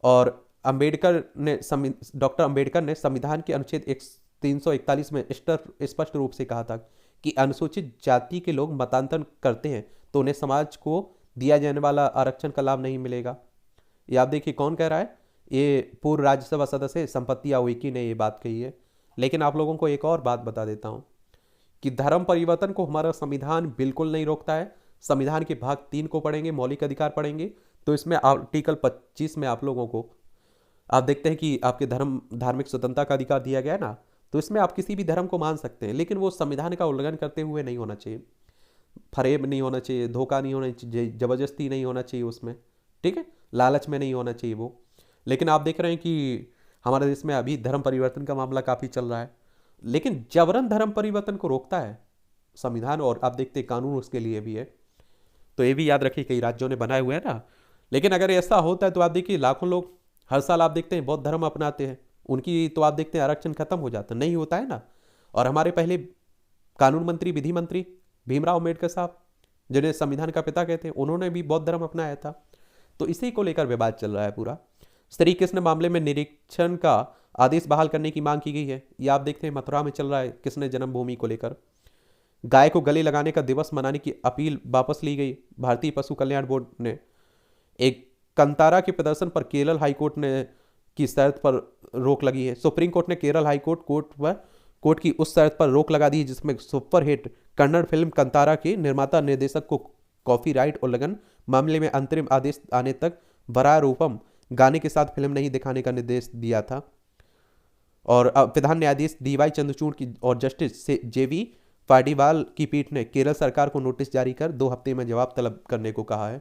और डॉक्टर अंबेडकर ने संविधान के अनुच्छेद 341 में स्पष्ट रूप से कहा था कि अनुसूचित जाति के लोग मतांतर करते हैं तो उन्हें समाज को दिया जाने वाला आरक्षण का लाभ नहीं मिलेगा। ये आप देखिए कौन कह रहा है, ये पूर्व राज्यसभा सदस्य संपत्ति उइके ने ये बात कही है। लेकिन आप लोगों को एक और बात बता देता हूँ कि धर्म परिवर्तन को हमारा संविधान बिल्कुल नहीं रोकता है। संविधान के भाग 3 को पढ़ेंगे, मौलिक अधिकार पढ़ेंगे, तो इसमें आर्टिकल 25 में आप लोगों को आप देखते हैं कि आपके धार्मिक स्वतंत्रता का अधिकार दिया गया है ना, तो इसमें आप किसी भी धर्म को मान सकते हैं, लेकिन वो संविधान का उल्लंघन करते हुए नहीं होना चाहिए। फरेब नहीं होना चाहिए, धोखा नहीं होना चाहिए, जबरदस्ती नहीं होना चाहिए उसमें, ठीक है, लालच में नहीं होना चाहिए वो। लेकिन आप देख रहे हैं कि हमारे देश में अभी धर्म परिवर्तन का मामला काफ़ी चल रहा है, लेकिन जबरन धर्म परिवर्तन को रोकता है संविधान, और आप देखते हैं कानून उसके लिए भी है। तो ये भी याद रखिए कई राज्यों ने बनाए हुए हैं ना। लेकिन अगर ऐसा होता है तो आप देखिए लाखों लोग हर साल आप देखते हैं बौद्ध धर्म अपनाते हैं, उनकी तो आप देखते हैं आरक्षण खत्म हो जाता नहीं होता है ना। और हमारे पहले कानून मंत्री, विधि मंत्री भीमराव अम्बेडकर साहब, जिन्हें संविधान का पिता कहते हैं, उन्होंने भी बौद्ध धर्म अपनाया था। तो इसी को लेकर विवाद चल रहा है पूरा। श्री कृष्ण मामले में निरीक्षण का आदेश बहाल करने की मांग की गई है। ये आप देखते हैं मथुरा में चल रहा है कृष्ण जन्मभूमि को लेकर। गाय को गले लगाने का दिवस मनाने की अपील वापस ली गई। भारतीय पशु कल्याण बोर्ड ने एक कंतारा के प्रदर्शन पर केरल हाईकोर्ट ने की शर्त पर रोक लगी है। सुप्रीम कोर्ट ने केरल हाईकोर्ट कोर्ट की उस शर्त पर रोक लगा दी जिसमें सुपरहिट कन्नड़ फिल्म कंतारा के निर्माता निर्देशक को कॉपीराइट उल्लंघन मामले में अंतरिम आदेश आने तक वराह रूपम गाने के साथ फिल्म नहीं दिखाने का निर्देश दिया था। और प्रधान न्यायाधीश डीवाई चंद्रचूड़ की और जस्टिस जेवी पार्डीवाल की पीठ ने केरल सरकार को नोटिस जारी कर 2 हफ्ते में जवाब तलब करने को कहा है।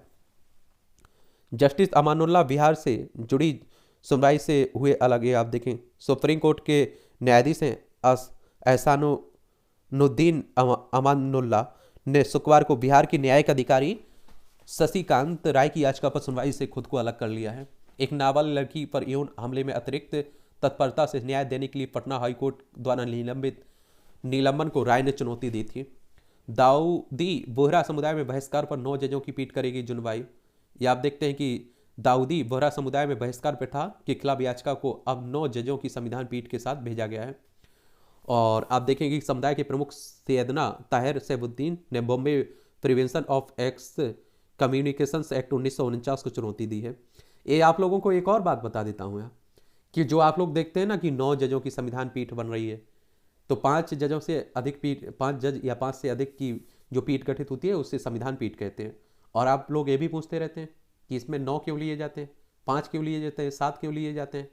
जस्टिस अमानुल्लाह बिहार से जुड़ी सुनवाई से हुए अलग। ये आप देखें सुप्रीम कोर्ट के न्यायाधीश हैं एहसानुद्दीन अमानुल्लाह ने शुक्रवार को बिहार के न्यायिक अधिकारी शशिकांत राय की याचिका पर सुनवाई से खुद को अलग कर लिया है। एक नाबालिग लड़की पर यौन हमले में अतिरिक्त तत्परता से न्याय देने के लिए पटना हाईकोर्ट द्वारा निलंबन को राय ने चुनौती दी थी। दाऊदी बोहरा समुदाय में बहिष्कार पर 9 जजों की पीठ करेगी सुनवाई। ये आप देखते हैं कि दाऊदी बोहरा समुदाय में बहिष्कार प्रथा के खिलाफ याचिका को अब 9 जजों की संविधान पीठ के साथ भेजा गया है। और आप देखेंगे कि समुदाय के प्रमुख सैयदना ताहिर सैफुद्दीन ने Bombay prevention of x communications act 1949 को चुनौती दी है। ये आप लोगों को एक और बात बता देता हूँ यार, कि जो आप लोग देखते हैं ना कि 9 जजों की संविधान पीठ बन रही है, तो 5 जजों से अधिक पीठ, 5 जज या 5 से अधिक की जो पीठ गठित होती है उससे संविधान पीठ कहते हैं। और आप लोग ये भी पूछते रहते हैं कि इसमें 9 क्यों लिए जाते हैं, 5 क्यों लिए जाते हैं, 7 क्यों लिए जाते हैं,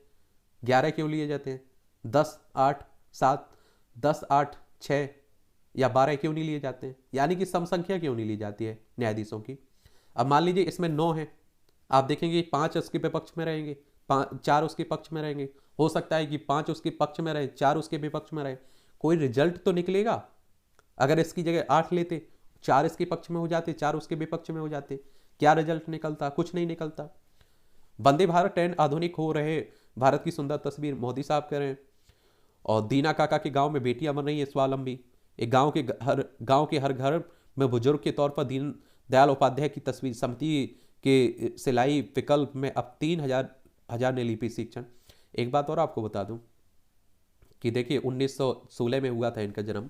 11 क्यों लिए जाते हैं, 10, 8, 7, 10, 8, 6 या 12 क्यों नहीं लिए जाते हैं, यानी कि सम संख्या क्यों नहीं ली जाती है न्यायाधीशों की। अब मान लीजिए इसमें 9 है, आप देखेंगे 5 उसके विपक्ष में रहेंगे, 4 उसके पक्ष में रहेंगे। हो सकता है कि 5 उसके पक्ष में रहे, 4 उसके विपक्ष में रहे, कोई रिजल्ट तो निकलेगा। अगर इसकी जगह 8 लेते, 4 इसके पक्ष में हो जाते, 4 उसके विपक्ष में हो जाते, क्या रिजल्ट निकलता? कुछ नहीं निकलता। वंदे भारत ट्रेन आधुनिक हो रहे भारत की सुंदर तस्वीर मोदी साहब कह रहे हैं। और दीना काका के गांव में बेटियां बन रही है स्वावलंबी। एक गांव के हर घर में बुजुर्ग के तौर पर दीन दयाल उपाध्याय की तस्वीर। समिति के सिलाई विकल्प में अब 3,000 ने ली शिक्षण। एक बात और आपको बता दूं कि देखिए 1916 में हुआ था इनका जन्म,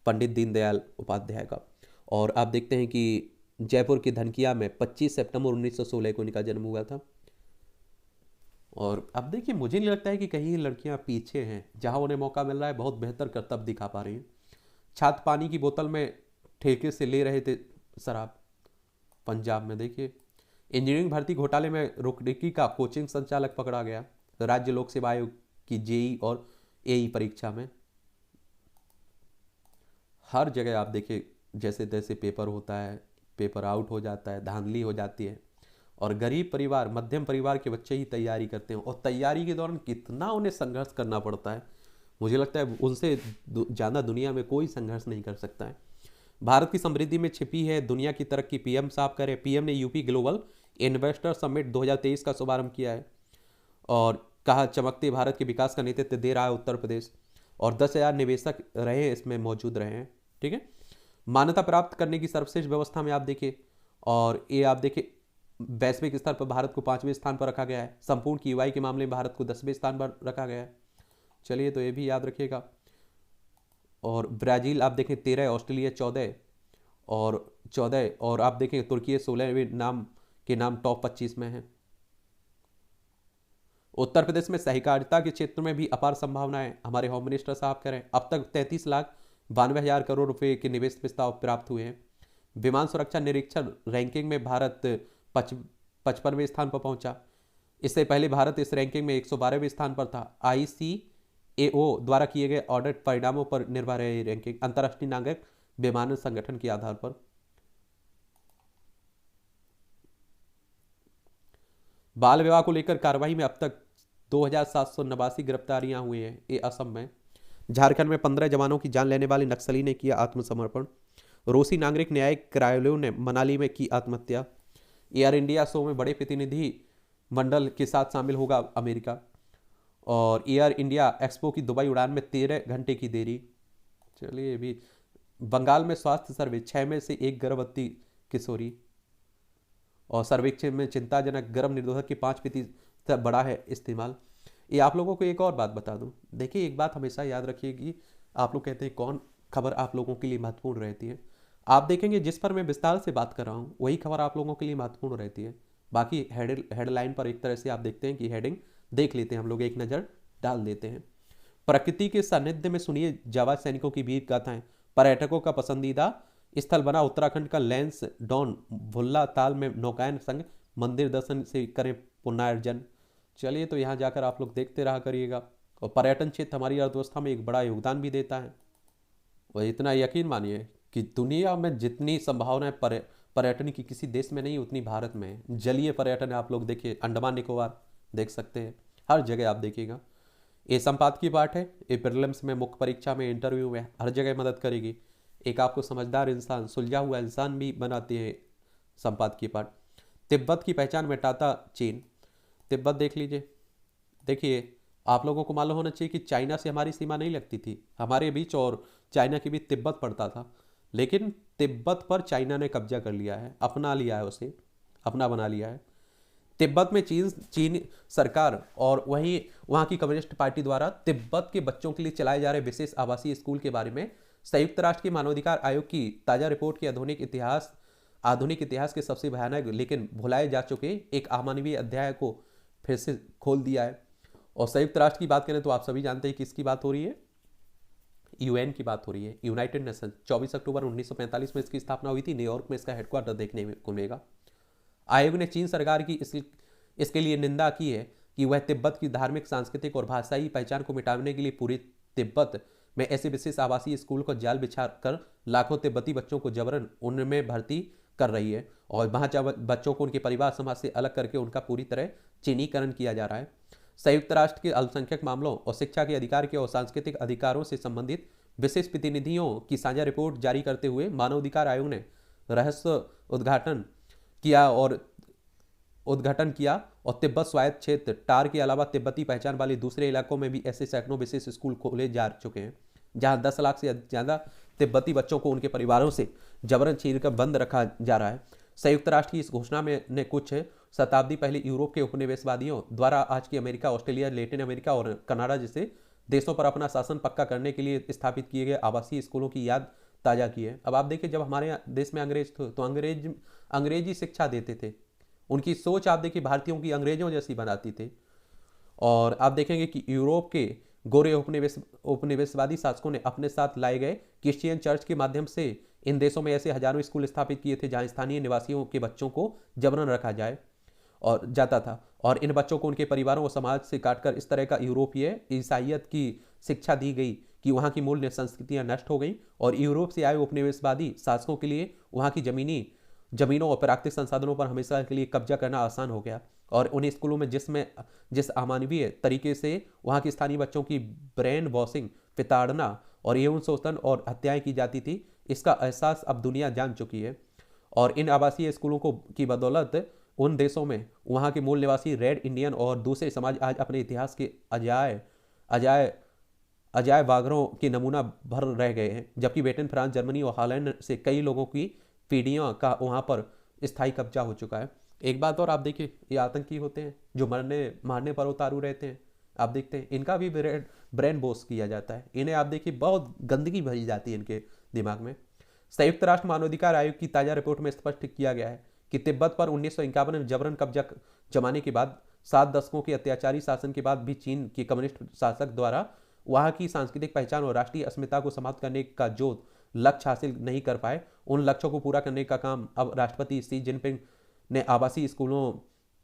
पंडित दीनदयाल उपाध्याय का। और आप देखते हैं कि जयपुर के धनकिया में 25 सितंबर 1916 को इनका जन्म हुआ था। और अब देखिए, मुझे नहीं लगता है कि कहीं लड़कियां पीछे हैं। जहां उन्हें मौका मिल रहा है बहुत बेहतर करतब दिखा पा रही हैं। छात्र पानी की बोतल में ठेके से ले रहे थे शराब। पंजाब में देखिए, इंजीनियरिंग भर्ती घोटाले में रुड़की का कोचिंग संचालक पकड़ा गया। राज्य लोक सेवा आयोग की जेई और एई परीक्षा में हर जगह आप देखिए, जैसे तैसे पेपर होता है, पेपर आउट हो जाता है, धांधली हो जाती है। और गरीब परिवार, मध्यम परिवार के बच्चे ही तैयारी करते हैं, और तैयारी के दौरान कितना उन्हें संघर्ष करना पड़ता है। मुझे लगता है उनसे ज़्यादा दुनिया में कोई संघर्ष नहीं कर सकता है। भारत की समृद्धि में छिपी है दुनिया की तरक्की, पीएम साहब कह रहे। पीएम ने यूपी ग्लोबल इन्वेस्टर समिट 2023 का शुभारंभ किया है और कहा चमकते भारत के विकास का नेतृत्व दे रहा है उत्तर प्रदेश, और 10,000 निवेशक रहे, इसमें मौजूद रहे हैं। ठीक है, मान्यता प्राप्त करने की सर्वश्रेष्ठ व्यवस्था में आप देखिए, और ये आप देखिए वैश्विक स्तर पर भारत को 5वें स्थान पर रखा गया है। संपूर्ण कीवाई के मामले में भारत को 10वें स्थान पर रखा गया है। चलिए, तो ये भी याद रखिएगा। और ब्राज़ील आप देखें 13, ऑस्ट्रेलिया 14 और आप देखें तुर्की 16वें नाम टॉप 25 में है। उत्तर प्रदेश में सहकारिता के क्षेत्र में भी अपार संभावनाएं, हमारे होम मिनिस्टर साहब कह रहे हैं। अब तक 33,92,000 करोड़ रुपए के निवेश प्रस्ताव प्राप्त हुए हैं। विमान सुरक्षा निरीक्षण रैंकिंग में भारत 55वें स्थान पर पहुंचा। इससे पहले भारत इस रैंकिंग में 112वें स्थान पर था। ICAO द्वारा किए गए ऑडिट परिणामों पर निर्भर है ये रैंकिंग, अंतर्राष्ट्रीय नागरिक विमानन संगठन के आधार पर। बाल विवाह को लेकर कार्रवाई में अब तक 2,789 गिरफ्तारियां हुई हैं। ये असम में। झारखंड में 15 जवानों की जान लेने वाले नक्सली ने किया आत्मसमर्पण। रूसी नागरिक न्यायिक क्रायोलिव ने मनाली में की आत्महत्या। एयर इंडिया शो में बड़े प्रतिनिधि मंडल के साथ शामिल होगा अमेरिका। और एयर इंडिया एक्सपो की दुबई उड़ान में 13 घंटे की देरी। चलिए, भी बंगाल में स्वास्थ्य सर्वे 6 में से 1 गर्भवती किशोरी। और सर्वेक्षण में चिंताजनक, गर्भ निरोधक के 5% बढ़ा है इस्तेमाल। ये आप लोगों को एक और बात बता दूं, देखिए एक बात हमेशा याद रखिए कि आप लोग कहते हैं कौन खबर आप लोगों के लिए महत्वपूर्ण रहती है। आप देखेंगे जिस पर मैं विस्तार से बात कर रहा हूँ वही खबर आप लोगों के लिए महत्वपूर्ण रहती है। बाकी हेडलाइन पर एक तरह से आप देखते हैं कि हेडिंग देख लेते हैं, हम लोग एक नज़र डाल देते हैं। प्रकृति के सानिध्य में सुनिए जाबाज सैनिकों की वीर गाथाएं। पर्यटकों का पसंदीदा स्थल बना उत्तराखंड का लैंस डॉन। भुल्ला ताल में नौकायन संग मंदिर दर्शन से करें पुनर्जन। चलिए, तो यहाँ जाकर आप लोग देखते रहा करिएगा। और पर्यटन क्षेत्र हमारी अर्थव्यवस्था में एक बड़ा योगदान भी देता है। और इतना यकीन मानिए कि दुनिया में जितनी संभावनाएं पर्यटन की किसी देश में नहीं, उतनी भारत में है। जलीय पर्यटन आप लोग देखिए, अंडमान निकोबार देख सकते हैं, हर जगह आप देखिएगा। ये संपादकीय पाठ है, ये प्रीलिम्स में, मुख्य परीक्षा में, इंटरव्यू में हर जगह मदद करेगी। एक आपको समझदार इंसान, सुलझा हुआ इंसान भी बनाती है संपादकीय पाठ। तिब्बत की पहचान मिटाता चीन। तिब्बत देख लीजिए। देखिए, आप लोगों को मालूम होना चाहिए कि चाइना से हमारी सीमा नहीं लगती थी, हमारे बीच और चाइना के बीच तिब्बत पड़ता था। लेकिन तिब्बत पर चाइना ने कब्जा कर लिया है, अपना लिया है, उसे अपना बना लिया है। तिब्बत में चीन सरकार और वहीं वहाँ की कम्युनिस्ट पार्टी द्वारा तिब्बत के बच्चों के लिए चलाए जा रहे विशेष आवासीय स्कूल के बारे में संयुक्त राष्ट्र के मानवाधिकार आयोग की ताज़ा रिपोर्ट के आधुनिक इतिहास के सबसे भयानक लेकिन भुलाए जा चुके एक अमानवीय अध्याय को फिर से खोल दिया है। और संयुक्त राष्ट्र की बात करें तो आप सभी जानते हैं किसकी बात हो रही है, यूएन की बात हो रही है, यूनाइटेड नेशन। 24 अक्टूबर 1945 में इसकी स्थापना हुई थी, न्यूयॉर्क में इसका हेडक्वार्टर देखने को मिलेगा। आयोग ने चीन सरकार की इसके लिए निंदा की है कि वह तिब्बत की धार्मिक, सांस्कृतिक और भाषाई पहचान को मिटाने के लिए पूरी तिब्बत में ऐसे विशेष आवासीय स्कूल को जाल बिछा कर लाखों तिब्बती बच्चों को जबरन उनमें भर्ती कर रही है। और वहाँ बच्चों को उनके परिवार समाज से अलग करके उनका पूरी तरह चीनीकरण किया जा रहा है। संयुक्त राष्ट्र के अल्पसंख्यक मामलों और शिक्षा के अधिकार के और सांस्कृतिक अधिकारों से संबंधित विशेष प्रतिनिधियों की साझा रिपोर्ट जारी करते हुए मानवाधिकार आयोग ने रहस्य उद्घाटन किया और तिब्बत स्वायत्त क्षेत्र टार के अलावा तिब्बती पहचान वाले दूसरे इलाकों में भी ऐसे सैकड़ों विशेष स्कूल खोले जा चुके हैं, जहां 10 लाख से ज़्यादा तिब्बती बच्चों को उनके परिवारों से जबरन छीन कर बंद रखा जा रहा है। संयुक्त राष्ट्र की इस घोषणा में ने कुछ शताब्दी पहले यूरोप के उपनिवेशवादियों द्वारा आज की अमेरिका, ऑस्ट्रेलिया, लैटिन अमेरिका और कनाडा जैसे देशों पर अपना शासन पक्का करने के लिए स्थापित किए गए आवासीय स्कूलों की याद ताज़ा की है। अब आप देखिए, जब हमारे देश में अंग्रेज थे तो अंग्रेजी शिक्षा देते थे। उनकी सोच आप देखिए भारतीयों की अंग्रेजों जैसी बनाती थी। और आप देखेंगे कि यूरोप के गोरे उपनिवेशवादी शासकों ने अपने साथ लाए गए क्रिश्चियन चर्च के माध्यम से इन देशों में ऐसे हजारों स्कूल स्थापित किए थे जहां स्थानीय निवासियों के बच्चों को जबरन रखा जाता था और इन बच्चों को उनके परिवारों और समाज से काटकर इस तरह का यूरोपीय ईसाइयत की शिक्षा दी गई कि वहाँ की मूल संस्कृतियाँ नष्ट हो गई और यूरोप से आए उपनिवेशवादी शासकों के लिए वहाँ की जमीनों और प्राकृतिक संसाधनों पर हमेशा के लिए कब्जा करना आसान हो गया। और उन स्कूलों में जिस अमानवीय तरीके से वहाँ के स्थानीय बच्चों की ब्रेन वॉशिंग, प्रताड़ना और यौन शोषण और हत्याएं की जाती थी, इसका एहसास अब दुनिया जान चुकी है। और इन आवासीय स्कूलों की बदौलत उन देशों में वहाँ के मूल निवासी रेड इंडियन और दूसरे समाज आज अपने इतिहास के अजाय अजाय वागरों के नमूना भर रह गए हैं, जबकि ब्रिटेन, फ्रांस, जर्मनी और हॉलैंड से कई लोगों की पीढ़ियों का वहाँ पर स्थायी कब्जा हो चुका है। एक बात और आप देखिए, ये आतंकी होते हैं जो मारने पर उतारू रहते हैं। आप देखते हैं इनका भी ब्रेन वॉश किया जाता है। इन्हें आप देखिए बहुत गंदगी भरी जाती है इनके दिमाग में। संयुक्त राष्ट्र मानवाधिकार आयोग की ताज़ा रिपोर्ट में स्पष्ट किया गया है कि तिब्बत पर 1951 में जबरन कब्जा जमाने के बाद 7 दशकों के अत्याचारी शासन के बाद भी चीन के कम्युनिस्ट शासक द्वारा वहाँ की सांस्कृतिक पहचान और राष्ट्रीय अस्मिता को समाप्त करने का जो लक्ष्य हासिल नहीं कर पाए, उन लक्ष्यों को पूरा करने का काम अब राष्ट्रपति शी जिनपिंग ने आवासीय स्कूलों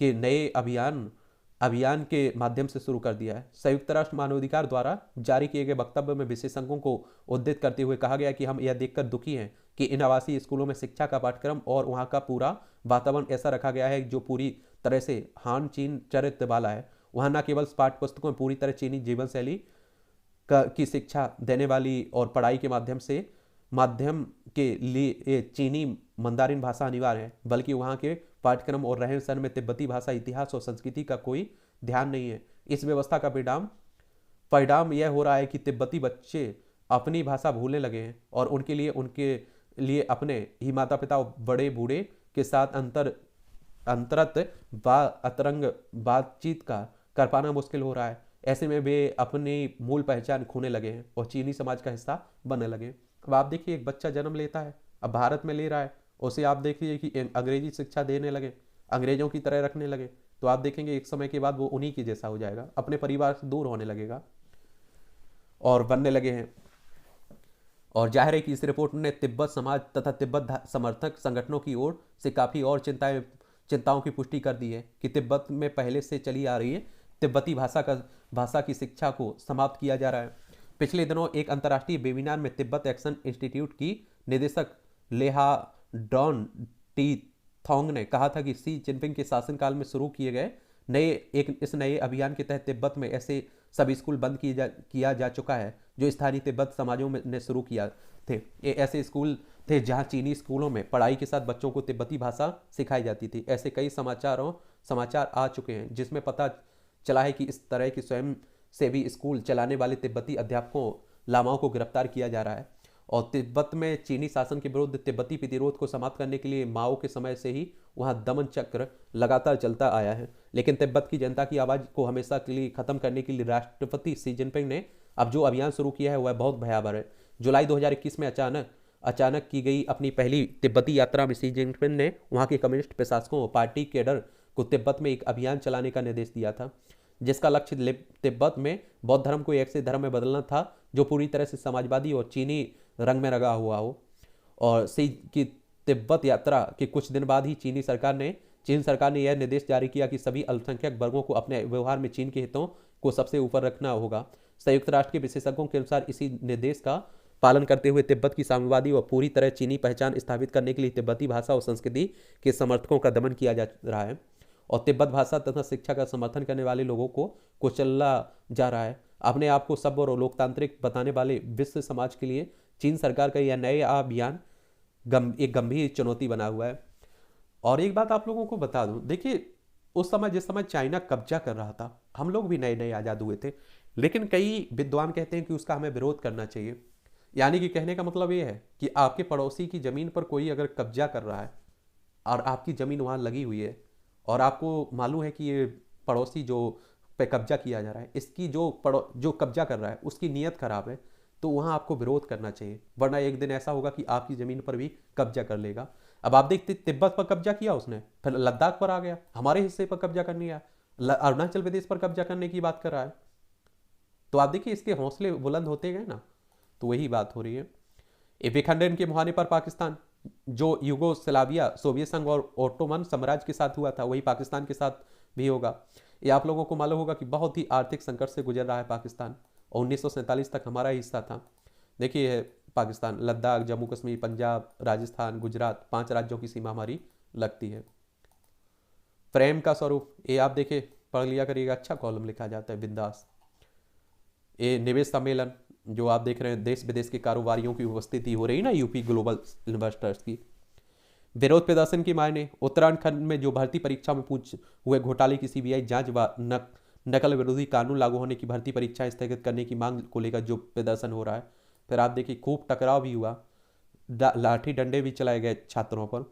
के नए अभियान के माध्यम से शुरू कर दिया है। संयुक्त राष्ट्र मानवाधिकार द्वारा जारी किए गए वक्तव्य में विशेषज्ञों को उद्धृत करते हुए कहा गया कि हम यह देखकर दुखी हैं कि इन आवासीय स्कूलों में शिक्षा का पाठ्यक्रम और वहाँ का पूरा वातावरण ऐसा रखा गया है जो पूरी तरह से हान चीन चरित्र वाला है। वहाँ न केवल पाठ्य पुस्तकों में पूरी तरह चीनी जीवन शैली की शिक्षा देने वाली और पढ़ाई के माध्यम के लिए चीनी मंदारिन भाषा अनिवार्य है, बल्कि वहाँ के पाठ्यक्रम और रहन सहन में तिब्बती भाषा, इतिहास और संस्कृति का कोई ध्यान नहीं है। इस व्यवस्था का परिणाम यह हो रहा है कि तिब्बती बच्चे अपनी भाषा भूलने लगे हैं और उनके लिए अपने ही माता पिता और बड़े बूढ़े के साथ अंतरत अतरंग बातचीत कर पाना मुश्किल हो रहा है। ऐसे में वे अपनी मूल पहचान खोने लगे हैं और चीनी समाज का हिस्सा बनने लगे। अब आप देखिए, एक बच्चा जन्म लेता है, अब भारत में ले रहा है, उसे आप देखिए कि अंग्रेजी शिक्षा देने लगे, अंग्रेजों की तरह रखने लगे, तो आप देखेंगे एक समय के बाद वो उन्हीं की जैसा हो जाएगा, अपने परिवार से दूर होने लगेगा और बनने लगे हैं। और जाहिर है कि इस रिपोर्ट ने तिब्बत समाज तथा तिब्बत समर्थक संगठनों की ओर से काफ़ी और चिंताओं की पुष्टि कर दी है कि तिब्बत में पहले से चली आ रही है तिब्बती भाषा की शिक्षा को समाप्त किया जा रहा है। पिछले दिनों एक अंतर्राष्ट्रीय वेबिनार में तिब्बत एक्शन इंस्टीट्यूट की निदेशक लेहा डॉन टी थोंग ने कहा था कि शी जिनपिंग के शासनकाल में शुरू किए गए इस नए अभियान के तहत तिब्बत में ऐसे सभी स्कूल बंद किया जा चुका है जो स्थानीय तिब्बत समाजों ने शुरू किया थे। ये ऐसे स्कूल थे जहां चीनी स्कूलों में पढ़ाई के साथ बच्चों को तिब्बती भाषा सिखाई जाती थी। ऐसे कई समाचार आ चुके हैं जिसमें पता चला है कि इस तरह के स्वयं सेवी स्कूल चलाने वाले तिब्बती अध्यापकों लामाओं को गिरफ्तार किया जा रहा है। और तिब्बत में चीनी शासन के विरुद्ध तिब्बती प्रतिरोध को समाप्त करने के लिए माओ के समय से ही वहां दमन चक्र लगातार चलता आया है। लेकिन तिब्बत की जनता की आवाज़ को हमेशा के लिए खत्म करने के लिए राष्ट्रपति शी जिनपिंग ने अब जो अभियान शुरू किया है वह बहुत भयावह है। जुलाई 2021 में अचानक की गई अपनी पहली तिब्बती यात्रा में शी जिनपिंग ने वहाँ के कम्युनिस्ट प्रशासकों और पार्टी कैडर को तिब्बत में एक अभियान चलाने का निर्देश दिया था जिसका लक्ष्य तिब्बत में बौद्ध धर्म को एक से धर्म में बदलना था जो पूरी तरह से समाजवादी और चीनी रंग में रंगा हुआ हो। और शी की तिब्बत यात्रा के कुछ दिन बाद ही चीन सरकार ने यह निर्देश जारी किया कि सभी अल्पसंख्यक वर्गों को अपने व्यवहार में चीन के हितों को सबसे ऊपर रखना होगा। संयुक्त राष्ट्र के विशेषज्ञों के अनुसार इसी निर्देश का पालन करते हुए तिब्बत की साम्यवादी और पूरी तरह चीनी पहचान स्थापित करने के लिए तिब्बती भाषा और संस्कृति के समर्थकों का दमन किया जा रहा है और तिब्बत भाषा तथा शिक्षा का समर्थन करने वाले लोगों को कुचला जा रहा है। अपने आप को सभ्य और लोकतांत्रिक बताने वाले विश्व समाज के लिए चीन सरकार का यह नया अभियान एक गंभीर चुनौती बना हुआ है। और एक बात आप लोगों को बता दूं, देखिए उस समय जिस समय चाइना कब्जा कर रहा था हम लोग भी नए नए आज़ाद हुए थे, लेकिन कई विद्वान कहते हैं कि उसका हमें विरोध करना चाहिए। यानी कि कहने का मतलब ये है कि आपके पड़ोसी की ज़मीन पर कोई अगर कब्जा कर रहा है और आपकी ज़मीन वहाँ लगी हुई है और आपको मालूम है कि ये पड़ोसी जो पे कब्जा किया जा रहा है इसकी जो कब्जा कर रहा है उसकी नीयत खराब है, तो वहाँ आपको विरोध करना चाहिए, वरना एक दिन ऐसा होगा कि आपकी ज़मीन पर भी कब्जा कर लेगा। अब आप देखते तिब्बत पर कब्जा किया उसने, फिर लद्दाख पर आ गया, हमारे हिस्से पर कब्जा करने आया, अरुणाचल प्रदेश पर कब्जा करने की बात कर रहा है। तो आप देखिए इसके हौसले बुलंद होते गए ना, तो वही बात हो रही है। विखंडन के मुहाने पर पाकिस्तान, जो यूगोस्लाविया सोवियत संघ और ओटोमन साम्राज्य के साथ हुआ था वही पाकिस्तान के साथ भी होगा। ये आप लोगों को मालूम होगा कि बहुत ही आर्थिक संकट से गुजर रहा है पाकिस्तान, और 1947 तक हमारा हिस्सा था। देखिए पाकिस्तान लद्दाख, जम्मू कश्मीर, पंजाब, राजस्थान, गुजरात, 5 राज्यों की सीमा हमारी लगती है। प्रेम का स्वरूप, ये आप देखिए पढ़ लिया करिएगा, अच्छा कॉलम लिखा जाता है बिंदास। ये निवेश सम्मेलन जो आप देख रहे हैं, देश विदेश के कारोबारियों की उपस्थिति हो रही ना, यूपी ग्लोबल इन्वेस्टर्स की। विरोध प्रदर्शन की मायने, उत्तराखंड में जो भर्ती परीक्षा में पूछ हुए घोटाले की सीबीआई जांच व नकल विरोधी कानून लागू होने की भर्ती परीक्षाएं स्थगित करने की मांग को लेकर जो प्रदर्शन हो रहा है। फिर आप देखिए खूब टकराव भी हुआ, लाठी डंडे भी चलाए गए छात्रों पर।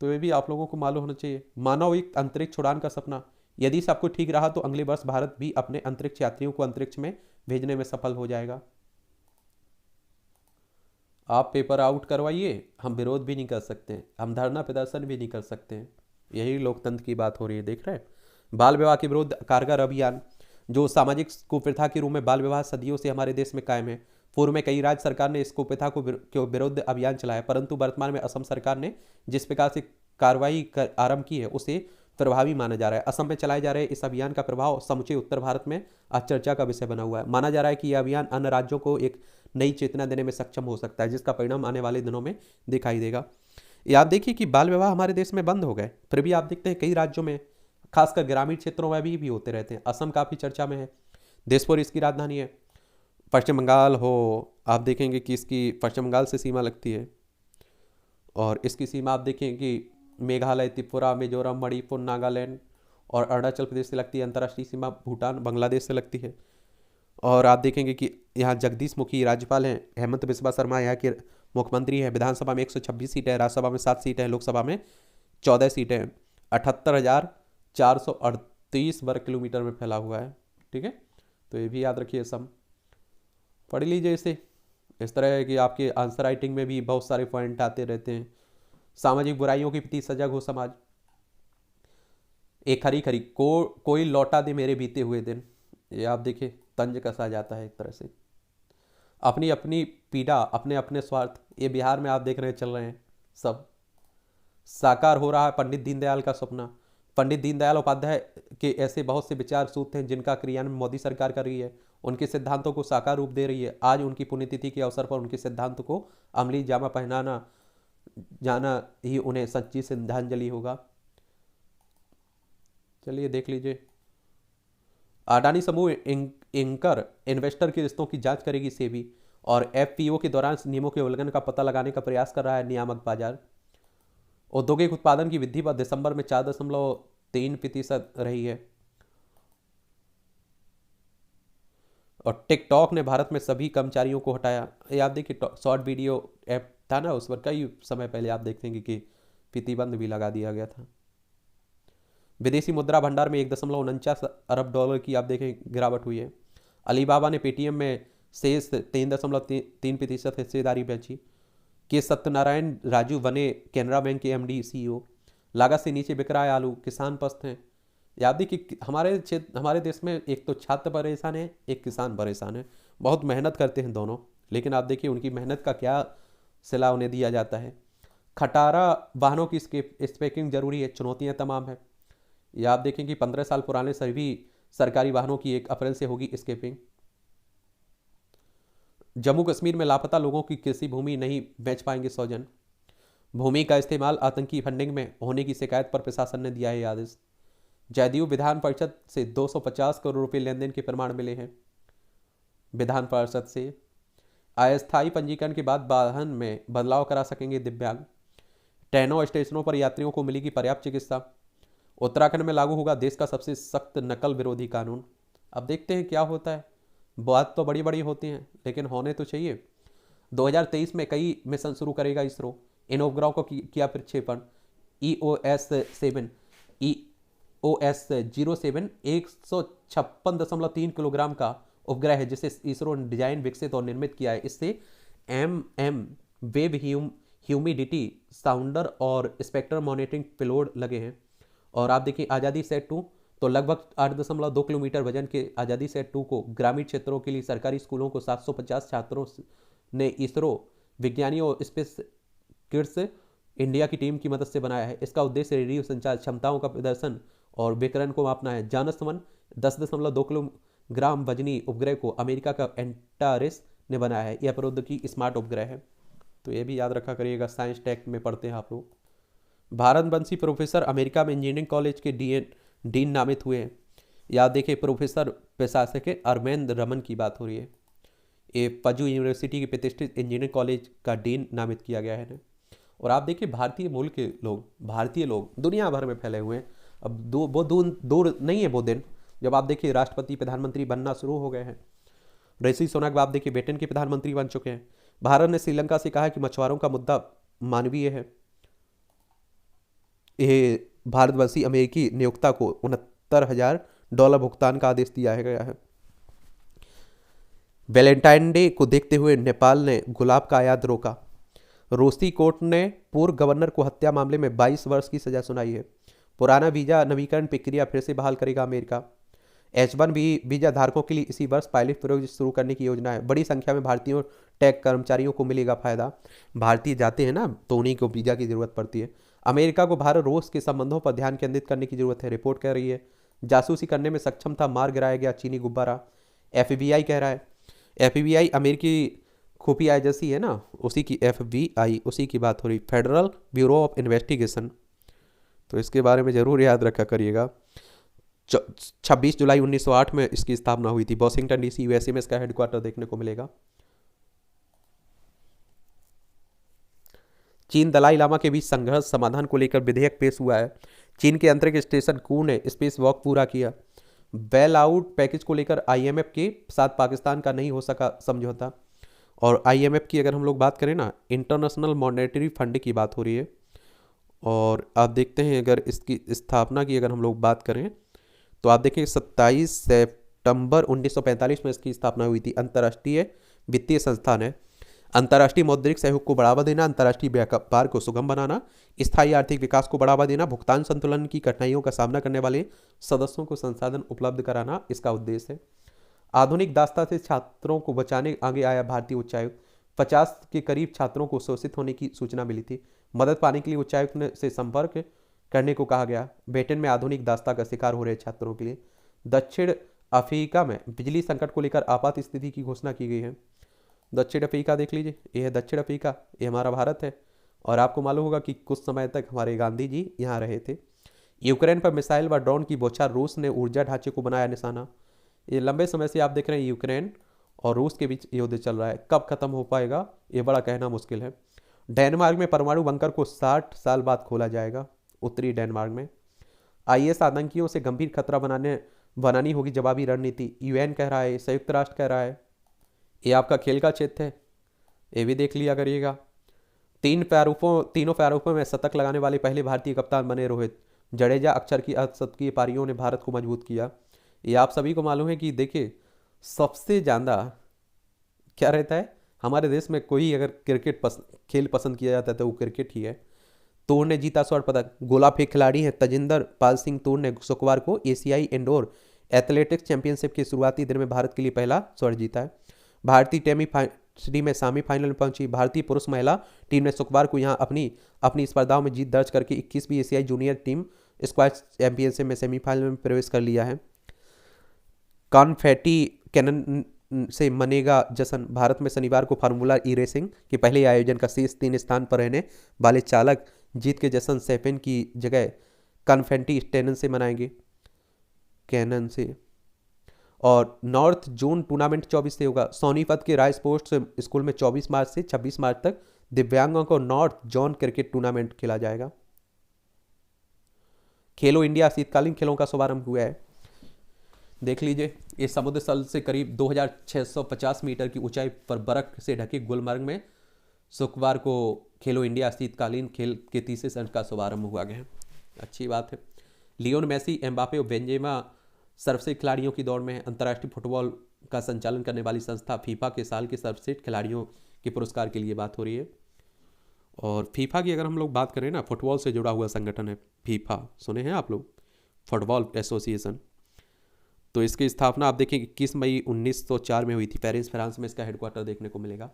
तो ये भी आप लोगों को मालूम होना चाहिए। मानव एक अंतरिक्ष उड़ान का सपना, यदि सब कुछ ठीक रहा तो अगले वर्ष भारत भी अपने अंतरिक्ष यात्रियों को अंतरिक्ष में भेजने में सफल हो जाएगा। आप पेपर आउट करवाइए, हम विरोध भी नहीं कर सकते, हम धरना प्रदर्शन भी नहीं कर सकते हैं। यही लोकतंत्र की बात हो रही है, देख रहे हैं। बाल विवाह के विरुद्ध कारगर अभियान, जो सामाजिक कुप्रथा के रूप में बाल विवाह सदियों से हमारे देश में कायम है। पूर्व में कई राज्य सरकार ने इस कुप्रथा को विरुद्ध अभियान चलाया, परंतु वर्तमान में असम सरकार ने जिस प्रकार से कार्रवाई आरंभ की है उसे प्रभावी माना जा रहा है। असम में चलाए जा रहे इस अभियान का प्रभाव समूचे उत्तर भारत में आज चर्चा का विषय बना हुआ है। माना जा रहा है कि यह अभियान अन्य राज्यों को एक नई चेतना देने में सक्षम हो सकता है, जिसका परिणाम आने वाले दिनों में दिखाई देगा। ये आप देखिए कि बाल विवाह हमारे देश में बंद हो गए, फिर भी आप देखते हैं कई राज्यों में, खासकर ग्रामीण क्षेत्रों में भी होते रहते हैं। असम काफ़ी चर्चा में है, दिसपुर इसकी राजधानी है। पश्चिम बंगाल हो, आप देखेंगे कि इसकी पश्चिम बंगाल से सीमा लगती है, और इसकी सीमा आप देखें कि मेघालय, त्रिपुरा, मिजोरम, मणिपुर, नागालैंड और अरुणाचल प्रदेश से लगती है। अंतर्राष्ट्रीय सीमा भूटान, बांग्लादेश से लगती है। और आप देखेंगे कि यहाँ जगदीश मुखी राज्यपाल हैं, हेमंत बिस्वा शर्मा यहाँ के मुख्यमंत्री हैं। विधानसभा में 126 सीटें हैं, राज्यसभा में 7 सीटें हैं, लोकसभा में 14 सीटें हैं। 78,438 वर्ग किलोमीटर में फैला हुआ है। ठीक है, तो ये भी याद रखिए, सम पढ़ लीजिए इसे। इस तरह है कि आपके आंसर राइटिंग में भी बहुत सारे पॉइंट आते रहते हैं। सामाजिक बुराइयों के प्रति सजग हो समाज, एक खरी खरी कोई लौटा दे मेरे बीते हुए दिन, ये आप देखिए तंज कसा जाता है एक तरह से। अपनी अपनी पीड़ा, अपने अपने स्वार्थ, ये बिहार में आप देख रहे हैं चल रहे हैं सब। साकार हो रहा है पंडित दीनदयाल का सपना। पंडित दीनदयाल उपाध्याय के ऐसे बहुत से विचार सूत्र हैं जिनका क्रियान्वयन मोदी सरकार कर रही है, उनके सिद्धांतों को साकार रूप दे रही है। आज उनकी पुण्यतिथि के अवसर पर उनके सिद्धांत को अमली जामा पहनाना जाना ही उन्हें सच्ची श्रद्धांजलि होगा। चलिए देख लीजिए। अडानी समूह एंकर इन्वेस्टर के रिश्तों की जांच करेगी सेबी, और एफपीओ के दौरान नियमों के उल्लंघन का पता लगाने का प्रयास कर रहा है नियामक बाजार। औद्योगिक उत्पादन की वृद्धि पर दिसंबर में 4.3% रही है। और टिकटॉक ने भारत में सभी कर्मचारियों को हटाया। ये आप देखिए, शॉर्ट वीडियो ऐप था ना, उस पर कई समय पहले आप देखेंगे कि प्रतिबंध भी लगा दिया गया था। विदेशी मुद्रा भंडार में 1.49 अरब डॉलर की आप देखें गिरावट हुई है। अलीबाबा ने पेटीएम में शेष 3.3% हिस्सेदारी बेची। के सत्यनारायण राजू बने कैनरा बैंक के एमडी सीईओ। लागत से नीचे बिक रहा है आलू, किसान पस्त हैं। याद देखिए हमारे देश में एक तो छात्र परेशान है, एक किसान परेशान है। बहुत मेहनत करते हैं दोनों, लेकिन आप देखिए उनकी मेहनत का क्या सिला उन्हें दिया जाता है। खटारा वाहनों की स्पेकिंग जरूरी है, चुनौतियां तमाम है। या आप देखें कि 15 साल पुराने सभी सरकारी वाहनों की 1 अप्रैल से होगी स्केपिंग। जम्मू कश्मीर में लापता लोगों की कृषि भूमि नहीं बेच पाएंगे स्वजन। भूमि का इस्तेमाल आतंकी फंडिंग में होने की शिकायत पर प्रशासन ने दिया है आदेश। जदयू विधान परिषद से 250 करोड़ रुपए लेन देन के प्रमाण मिले हैं। विधान परिषद से अस्थायी पंजीकरण के बाद वाहन में बदलाव करा सकेंगे दिव्यांग। ट्रेनों और स्टेशनों पर यात्रियों को मिलेगी पर्याप्त चिकित्सा। उत्तराखंड में लागू होगा देश का सबसे सख्त नकल विरोधी कानून। अब देखते हैं क्या होता है। बात तो बड़ी बड़ी होती हैं, लेकिन होने तो चाहिए। 2023 में कई मिशन शुरू करेगा इसरो। इन उपग्रहों को किया प्रक्षेपण। EOS-7 EOS-07 156.3 किलोग्राम का उपग्रह है, जिसे इसरो ने डिजाइन, विकसित और निर्मित किया है। इससे वेब ह्यूमिडिटी साउंडर और स्पेक्ट्रम मॉनिटरिंग पेलोड लगे हैं। और आप देखिए आज़ादी सेट 2 तो लगभग 8.2 किलोमीटर वजन के आज़ादी सेट 2 को ग्रामीण क्षेत्रों के लिए सरकारी स्कूलों को 750 छात्रों ने इसरो विज्ञानियों और स्पेस किड्स इंडिया की टीम की मदद से बनाया है। इसका उद्देश्य रेडियो संचार क्षमताओं का प्रदर्शन और विकिरण को मापना है। जानस वन 10.2 किलोग्राम वजनी उपग्रह को अमेरिका का एंटारेस ने बनाया है। यह प्रौद्योगिकी स्मार्ट उपग्रह है। तो ये भी याद रखा करिएगा, साइंस टेक में पढ़ते हैं आप लोग। भारतवंशी प्रोफेसर अमेरिका में इंजीनियरिंग कॉलेज के डीन नामित हुए हैं। याद देखिए, प्रोफेसर प्रशासक के अरविंद रमन की बात हो रही है। ये पजू यूनिवर्सिटी के प्रतिष्ठित इंजीनियरिंग कॉलेज का डीन नामित किया गया है। और आप देखिए, भारतीय मूल के लोग, भारतीय लोग दुनिया भर में फैले हुए हैं। अब दूर नहीं है वो दिन जब आप देखिए राष्ट्रपति प्रधानमंत्री बनना शुरू हो गए हैं। ऋषि सुनक आप देखिए ब्रिटेन के प्रधानमंत्री बन चुके हैं। भारत ने श्रीलंका से कहा है कि मछुआरों का मुद्दा मानवीय है। ये भारतवंशी अमेरिकी नियोक्ता को $69,000 भुगतान का आदेश दिया गया है। वैलेंटाइन डे को देखते हुए नेपाल ने गुलाब का आयात रोका। रूसी कोर्ट ने पूर्व गवर्नर को हत्या मामले में 22 वर्ष की सजा सुनाई है। पुराना वीजा नवीकरण प्रक्रिया फिर से बहाल करेगा अमेरिका। H1B वीजा धारकों के लिए इसी वर्ष पायलट प्रोजेक्ट शुरू करने की योजना है। बड़ी संख्या में भारतीयों टेक कर्मचारियों को मिलेगा फायदा। भारतीय जाते हैं ना, तो उन्हीं को वीजा की जरूरत पड़ती है। अमेरिका को भारत रूस के संबंधों पर ध्यान केंद्रित करने की जरूरत है, रिपोर्ट कह रही है। जासूसी करने में सक्षम था, मार गिराया गया चीनी गुब्बारा। FBI कह रहा है। FBI अमेरिकी खुफिया एजेंसी है ना, उसी की FBI, उसी की बात हो रही, फेडरल ब्यूरो ऑफ इन्वेस्टिगेशन। तो इसके बारे में जरूर याद रखा करिएगा। 26 जुलाई 1908 में इसकी स्थापना हुई थी। वॉशिंगटन DC USA में इसका हेडक्वार्टर देखने को मिलेगा। चीन दलाई लामा के बीच संघर्ष समाधान को लेकर विधेयक पेश हुआ है। चीन के अंतरिक्ष स्टेशन कू ने स्पेस वॉक पूरा किया। बेल आउट पैकेज को लेकर IMF के साथ पाकिस्तान का नहीं हो सका समझौता। और IMF की अगर हम लोग बात करें ना, इंटरनेशनल मॉनेटरी फंड की बात हो रही है। और आप देखते हैं, अगर इसकी स्थापना की अगर हम लोग बात करें तो आप देखें 27 सितंबर 1945 में इसकी स्थापना हुई थी। अंतर्राष्ट्रीय वित्तीय संस्थान है। अंतर्राष्ट्रीय मौद्रिक सहयोग को बढ़ावा देना, अंतर्राष्ट्रीय व्यापार को सुगम बनाना, स्थायी आर्थिक विकास को बढ़ावा देना, भुगतान संतुलन की कठिनाइयों का सामना करने वाले सदस्यों को संसाधन उपलब्ध कराना इसका उद्देश्य है। आधुनिक दास्ता से छात्रों को बचाने आगे आया भारतीय उच्चायुक्त। 50 के करीब छात्रों को शोषित होने की सूचना मिली थी। मदद पाने के लिए उच्चायुक्त से संपर्क करने को कहा गया। ब्रिटेन में आधुनिक दास्ता का शिकार हो रहे छात्रों के लिए। दक्षिण अफ्रीका में बिजली संकट को लेकर आपात स्थिति की घोषणा की गई है। दक्षिण अफ्रीका देख लीजिए, ये है दक्षिण अफ्रीका, ये हमारा भारत है। और आपको मालूम होगा कि कुछ समय तक हमारे गांधी जी यहाँ रहे थे। यूक्रेन पर मिसाइल व ड्रोन की बौछार, रूस ने ऊर्जा ढांचे को बनाया निशाना। ये लंबे समय से आप देख रहे हैं यूक्रेन और रूस के बीच युद्ध चल रहा है। कब खत्म हो पाएगा ये बड़ा कहना मुश्किल है। डेनमार्क में परमाणु बंकर को 60 साल बाद खोला जाएगा। उत्तरी डेनमार्क में IS आतंकियों से गंभीर खतरा बनानी होगी जवाबी रणनीति, UN कह रहा है, संयुक्त राष्ट्र कह रहा है। ये आपका खेल का क्षेत्र है, ये भी देख लिया करिएगा। तीनों प्रारूपों में शतक लगाने वाले पहले भारतीय कप्तान बने रोहित। जडेजा अक्षर की अर्धशतकीय पारियों ने भारत को मजबूत किया। ये आप सभी को मालूम है कि देखिए, सबसे ज़्यादा क्या रहता है हमारे देश में, कोई अगर खेल पसंद किया जाता है तो वो क्रिकेट ही है। तूर ने जीता स्वर्ण पदक। गोला फेंक खिलाड़ी हैं तजिंदर पाल सिंह तूर ने शुक्रवार को एशियाई इंडोर एथलेटिक्स चैंपियनशिप के शुरुआती दिन में भारत के लिए पहला स्वर्ण जीता है। भारतीय टेनिस में सेमीफाइनल में पहुंची। भारतीय पुरुष महिला टीम ने शुक्रवार को यहां अपनी स्पर्धाओं में जीत दर्ज करके 21वीं एशियाई जूनियर टीम स्क्वैश चैंपियनशिप में सेमीफाइनल में प्रवेश कर लिया है। कॉन्फेटी कैनन से मनेगा जश्न। भारत में शनिवार को फार्मूला ई रेसिंग के पहले आयोजन का शीर्ष 3 स्थान पर रहने वाले चालक जीत के जश्न सेफेन की जगह कॉन्फेटी स्टेनन से मनाएंगे, कैनन से। और नॉर्थ जोन टूर्नामेंट 24 से होगा। सोनीपत के राय स्पोर्ट्स स्कूल में 24 मार्च से 26 मार्च तक दिव्यांगों को नॉर्थ जोन क्रिकेट टूर्नामेंट खेला जाएगा। खेलो इंडिया शीतकालीन खेलों का शुभारंभ हुआ है। देख लीजिए, ये समुद्र तल से करीब 2650 मीटर की ऊंचाई पर बर्फ से ढके गुलमर्ग में शुक्रवार को खेलो इंडिया शीतकालीन खेल के तीसरे संस्करण का शुभारंभ हुआ गया है। अच्छी बात है। लियोन मेसी, एम्बापे और बेंजेमा सर्वश्रेष्ठ खिलाड़ियों की दौड़ में है। अंतर्राष्ट्रीय फुटबॉल का संचालन करने वाली संस्था फीफा के साल के सर्वश्रेष्ठ खिलाड़ियों के पुरस्कार के लिए बात हो रही है। और फीफा की अगर हम लोग बात करें ना, फुटबॉल से जुड़ा हुआ संगठन है फीफा, सुने हैं आप लोग। Football association. तो इसकी स्थापना आप देखें 21 मई 1904 में हुई थी। पेरिस फ्रांस में इसका हेडक्वार्टर देखने को मिलेगा।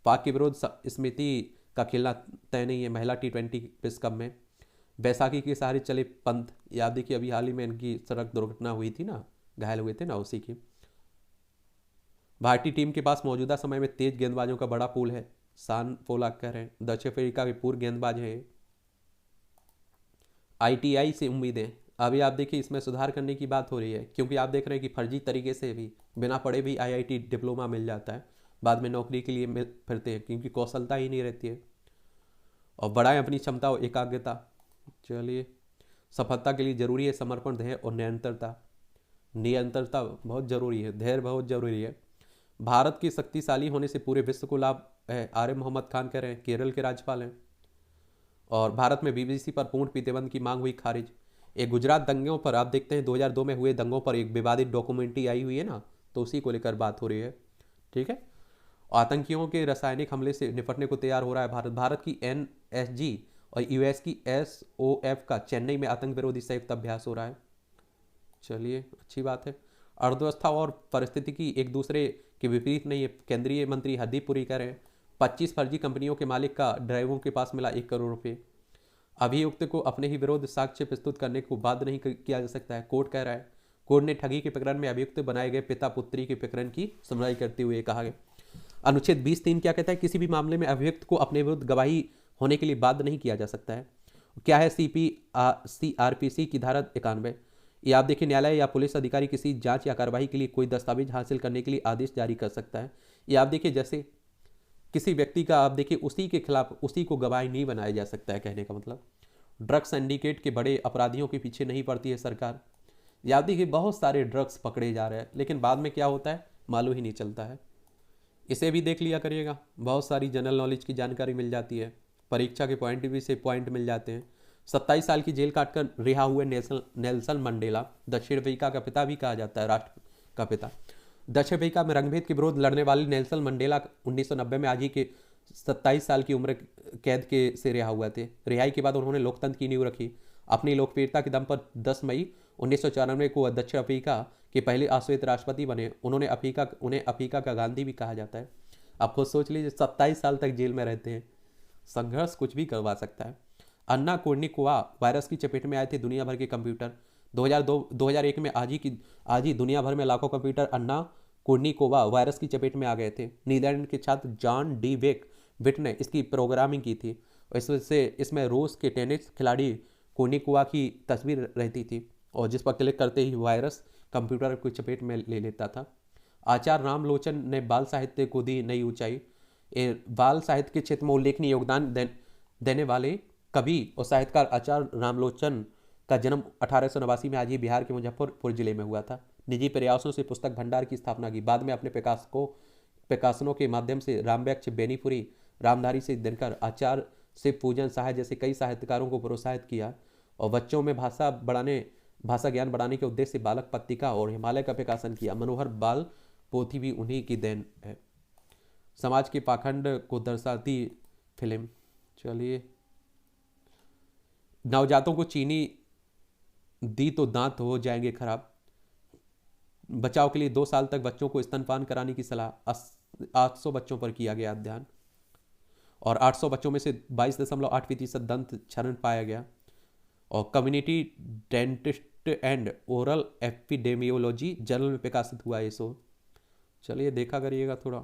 पाक के विरुद्ध स्मृति का खेलना तय नहीं है महिला T20 विश्व कप में। बैसाखी के सहारे चले पंत, याद देखिए अभी हाल ही में इनकी सड़क दुर्घटना हुई थी ना, घायल हुए थे ना, उसी की। भारतीय टीम के पास मौजूदा समय में तेज गेंदबाजों का बड़ा पूल है। सान पोलाकर हैं, दक्षिण अफ्रीका के पूर्व गेंदबाज हैं। ITI से उम्मीदें, अभी आप देखिए इसमें सुधार करने की बात हो रही है, क्योंकि आप देख रहे हैं कि फर्जी तरीके से भी बिना पढ़े भी IIT डिप्लोमा मिल जाता है, बाद में नौकरी के लिए मिल फिरते हैं क्योंकि कौशलता ही नहीं रहती है। और बढ़ाएं अपनी क्षमता और एकाग्रता। चलिए, सफलता के लिए जरूरी है समर्पण, धैर्य और निरंतरता। निरंतरता बहुत जरूरी है, धैर्य बहुत जरूरी है। भारत के शक्तिशाली होने से पूरे विश्व को लाभ है, आर्य मोहम्मद खान कह रहे हैं, केरल के राज्यपाल हैं। और भारत में BBC पर पूर्ण प्रतिबंध की मांग हुई खारिज। एक गुजरात दंगों पर आप देखते हैं 2002 में हुए दंगों पर एक विवादित डॉक्यूमेंट्री आई हुई है ना, तो उसी को लेकर बात हो रही है। ठीक है। आतंकियों के रासायनिक हमले से निपटने को तैयार हो रहा है भारत। भारत की NSG और US की SOF का चेन्नई में आतंक विरोधी संयुक्त अभ्यास हो रहा है। चलिए, अच्छी बात है। अर्थव्यवस्था और परिस्थितिकी एक दूसरे के विपरीत नहीं है। केंद्रीय मंत्री हरदीप पुरी कह रहे हैं 25 फर्जी कंपनियों के मालिक का ड्राइवरों के पास मिला 1 करोड़ रुपये। अभियुक्त को अपने ही विरोध साक्ष्य प्रस्तुत करने को बाध्य नहीं किया जा सकता है, कोर्ट कह रहा है। कोर्ट ने ठगी के प्रकरण में अभियुक्त बनाए गए पिता पुत्री के प्रकरण की सुनवाई करते हुए कहा है। अनुच्छेद 20(3) क्या कहता है? किसी भी मामले में अभियुक्त को अपने विरुद्ध गवाही होने के लिए बाध्य नहीं किया जा सकता है। क्या है CRPC की धारा 91? ये आप देखिए, न्यायालय या पुलिस अधिकारी किसी जांच या कार्रवाई के लिए कोई दस्तावेज हासिल करने के लिए आदेश जारी कर सकता है। ये आप देखिए, जैसे किसी व्यक्ति का आप देखिए उसी के खिलाफ उसी को गवाही नहीं बनाया जा सकता है, कहने का मतलब। ड्रग्स सिंडिकेट के बड़े अपराधियों के पीछे नहीं पड़ती है सरकार। याद देखिए, बहुत सारे ड्रग्स पकड़े जा रहे हैं, लेकिन बाद में क्या होता है मालूम ही नहीं चलता है। इसे भी देख लिया करिएगा, बहुत सारी जनरल नॉलेज की जानकारी मिल जाती है, परीक्षा के पॉइंट भी से पॉइंट मिल जाते हैं। 27 साल की जेल काटकर रिहा हुए नेल्सन मंडेला, दक्षिण अफ्रीका का पिता भी कहा जाता है, राष्ट्र का पिता। दक्षिण अफ्रीका में रंगभेद के विरोध लड़ने वाले नेल्सन मंडेला 1990 में आज ही के 27 साल की उम्र कैद के से रिहा हुए थे। रिहाई के बाद उन्होंने लोकतंत्र की नींव रखी। अपनी लोकप्रियता के दम पर 10 मई 1994 को दक्षिण अफ्रीका के पहले अश्वेत राष्ट्रपति बने। उन्हें अफ्रीका का गांधी भी कहा जाता है। आप खुद सोच लीजिए, 27 साल तक जेल में रहते हैं। संघर्ष कुछ भी करवा सकता है। अन्ना कोर्निकोवा वायरस की चपेट में आए थे दुनिया भर के कंप्यूटर। 2001 में आज ही दुनिया भर में लाखों कंप्यूटर अन्ना कोर्निकोवा वायरस की चपेट में आ गए थे। नीदरलैंड के छात्र जॉन डी विट ने इसकी प्रोग्रामिंग की थी। इसमें रूस के टेनिस खिलाड़ी कोर्निकोवा की तस्वीर रहती थी, और जिस पर क्लिक करते ही वायरस कंप्यूटर को चपेट में ले लेता था। आचार्य रामलोचन ने बाल साहित्य को दी नई ऊंचाई। बाल साहित्य के क्षेत्र में उल्लेखनीय योगदान देने वाले कवि और साहित्यकार आचार्य रामलोचन का जन्म 1889 में आज ही बिहार के मुजफ्फरपुर जिले में हुआ था। निजी प्रयासों से पुस्तक भंडार की स्थापना की। बाद में अपने प्रकाशनों के माध्यम से रामवृक्ष, बेनीपुरी, रामधारी से दिनकर, आचार्य शिव पूजन सहाय जैसे कई साहित्यकारों को प्रोत्साहित किया। और बच्चों में भाषा ज्ञान बढ़ाने के उद्देश्य से बालक पत्रिका और हिमालय का प्रकाशन किया। मनोहर बाल पोथी भी उन्हीं की देन है। समाज के पाखंड को दर्शाती फिल्म। चलिए, नवजातों को चीनी दी तो दांत हो जाएंगे खराब। बचाव के लिए 2 साल तक बच्चों को स्तनपान कराने की सलाह। 800 बच्चों पर किया गया अध्ययन, और 800 बच्चों में से 22.8% दंत क्षरण पाया गया। और community dentist and oral epidemiology journal में प्रकाशित हुआ ये शोध। चलिए, देखा करिएगा थोड़ा।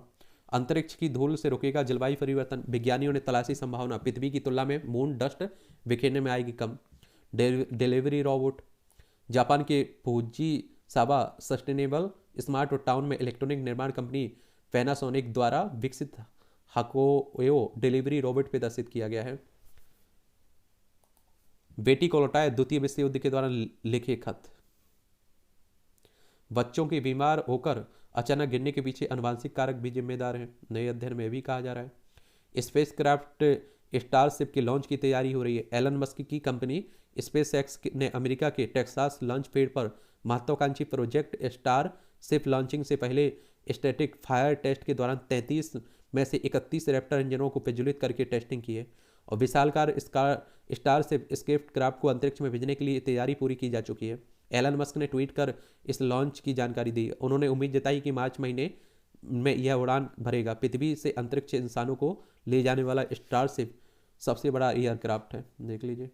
अंतरिक्ष की धूल से रोकेगा जलवायु परिवर्तन। विज्ञानियों ने तलाशी संभावना। पृथ्वी की तुलना में मून डस्ट बिखेरने में आएगी कम। Delivery robot. जापान के Fujisawa sustainable smart town में इलेक्ट्रॉनिक निर्माण कंपनी पैनासोनिक द्वारा विकसित हाकोयो डिलीवरी रोबोट प्रदर्शित किया गया है। बेटी को लौटाए द्वितीय विश्व युद्ध के दौरान लिखे खत। बच्चों के बीमार होकर अचानक गिरने के पीछे आनुवंशिक कारक भी जिम्मेदार हैं। नए अध्ययन में भी कहा जा रहा है। स्पेसक्राफ्ट स्टारशिप के लॉन्च की तैयारी हो रही है। एलन मस्क की कंपनी स्पेसएक्स ने अमेरिका के टेक्सास लॉन्च पैड पर महत्वाकांक्षी प्रोजेक्ट स्टारशिप लॉन्चिंग से पहले स्टैटिक फायर टेस्ट के दौरान 33 में से 31 रैप्टर इंजनों को प्रज्वलित करके टेस्टिंग की है। और विशालकार स्टारशिप स्पेसक्राफ्ट को अंतरिक्ष में भेजने के लिए तैयारी पूरी की जा चुकी है। एलन मस्क ने ट्वीट कर इस लॉन्च की जानकारी दी। उन्होंने उम्मीद जताई कि मार्च महीने में यह उड़ान भरेगा। पृथ्वी से अंतरिक्ष इंसानों को ले जाने वाला स्टारशिप सबसे बड़ा एयरक्राफ्ट है। देख लीजिए,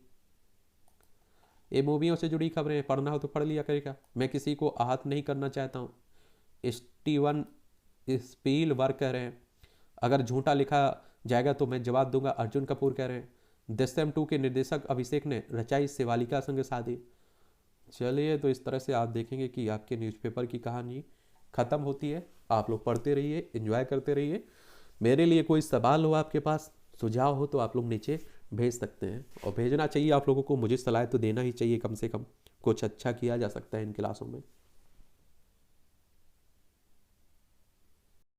ये मूवियों से जुड़ी खबरें, पढ़ना हो तो पढ़ लिया करेगा। मैं किसी को आहत नहीं करना चाहता हूँ, स्टीवन स्पीलबर्ग कह रहे हैं। अगर झूठा लिखा जाएगा तो मैं जवाब दूंगा, अर्जुन कपूर कह रहे हैं। दृश्यम 2 के निर्देशक अभिषेक ने रचाई शिवालिका संग शादी। चलिए, तो इस तरह से आप देखेंगे कि आपके न्यूज़पेपर की कहानी ख़त्म होती है। आप लोग पढ़ते रहिए, एंजॉय करते रहिए। मेरे लिए कोई सवाल हो, आपके पास सुझाव हो, तो आप लोग नीचे भेज सकते हैं, और भेजना चाहिए आप लोगों को। मुझे सलाह तो देना ही चाहिए, कम से कम कुछ अच्छा किया जा सकता है इन क्लासों में।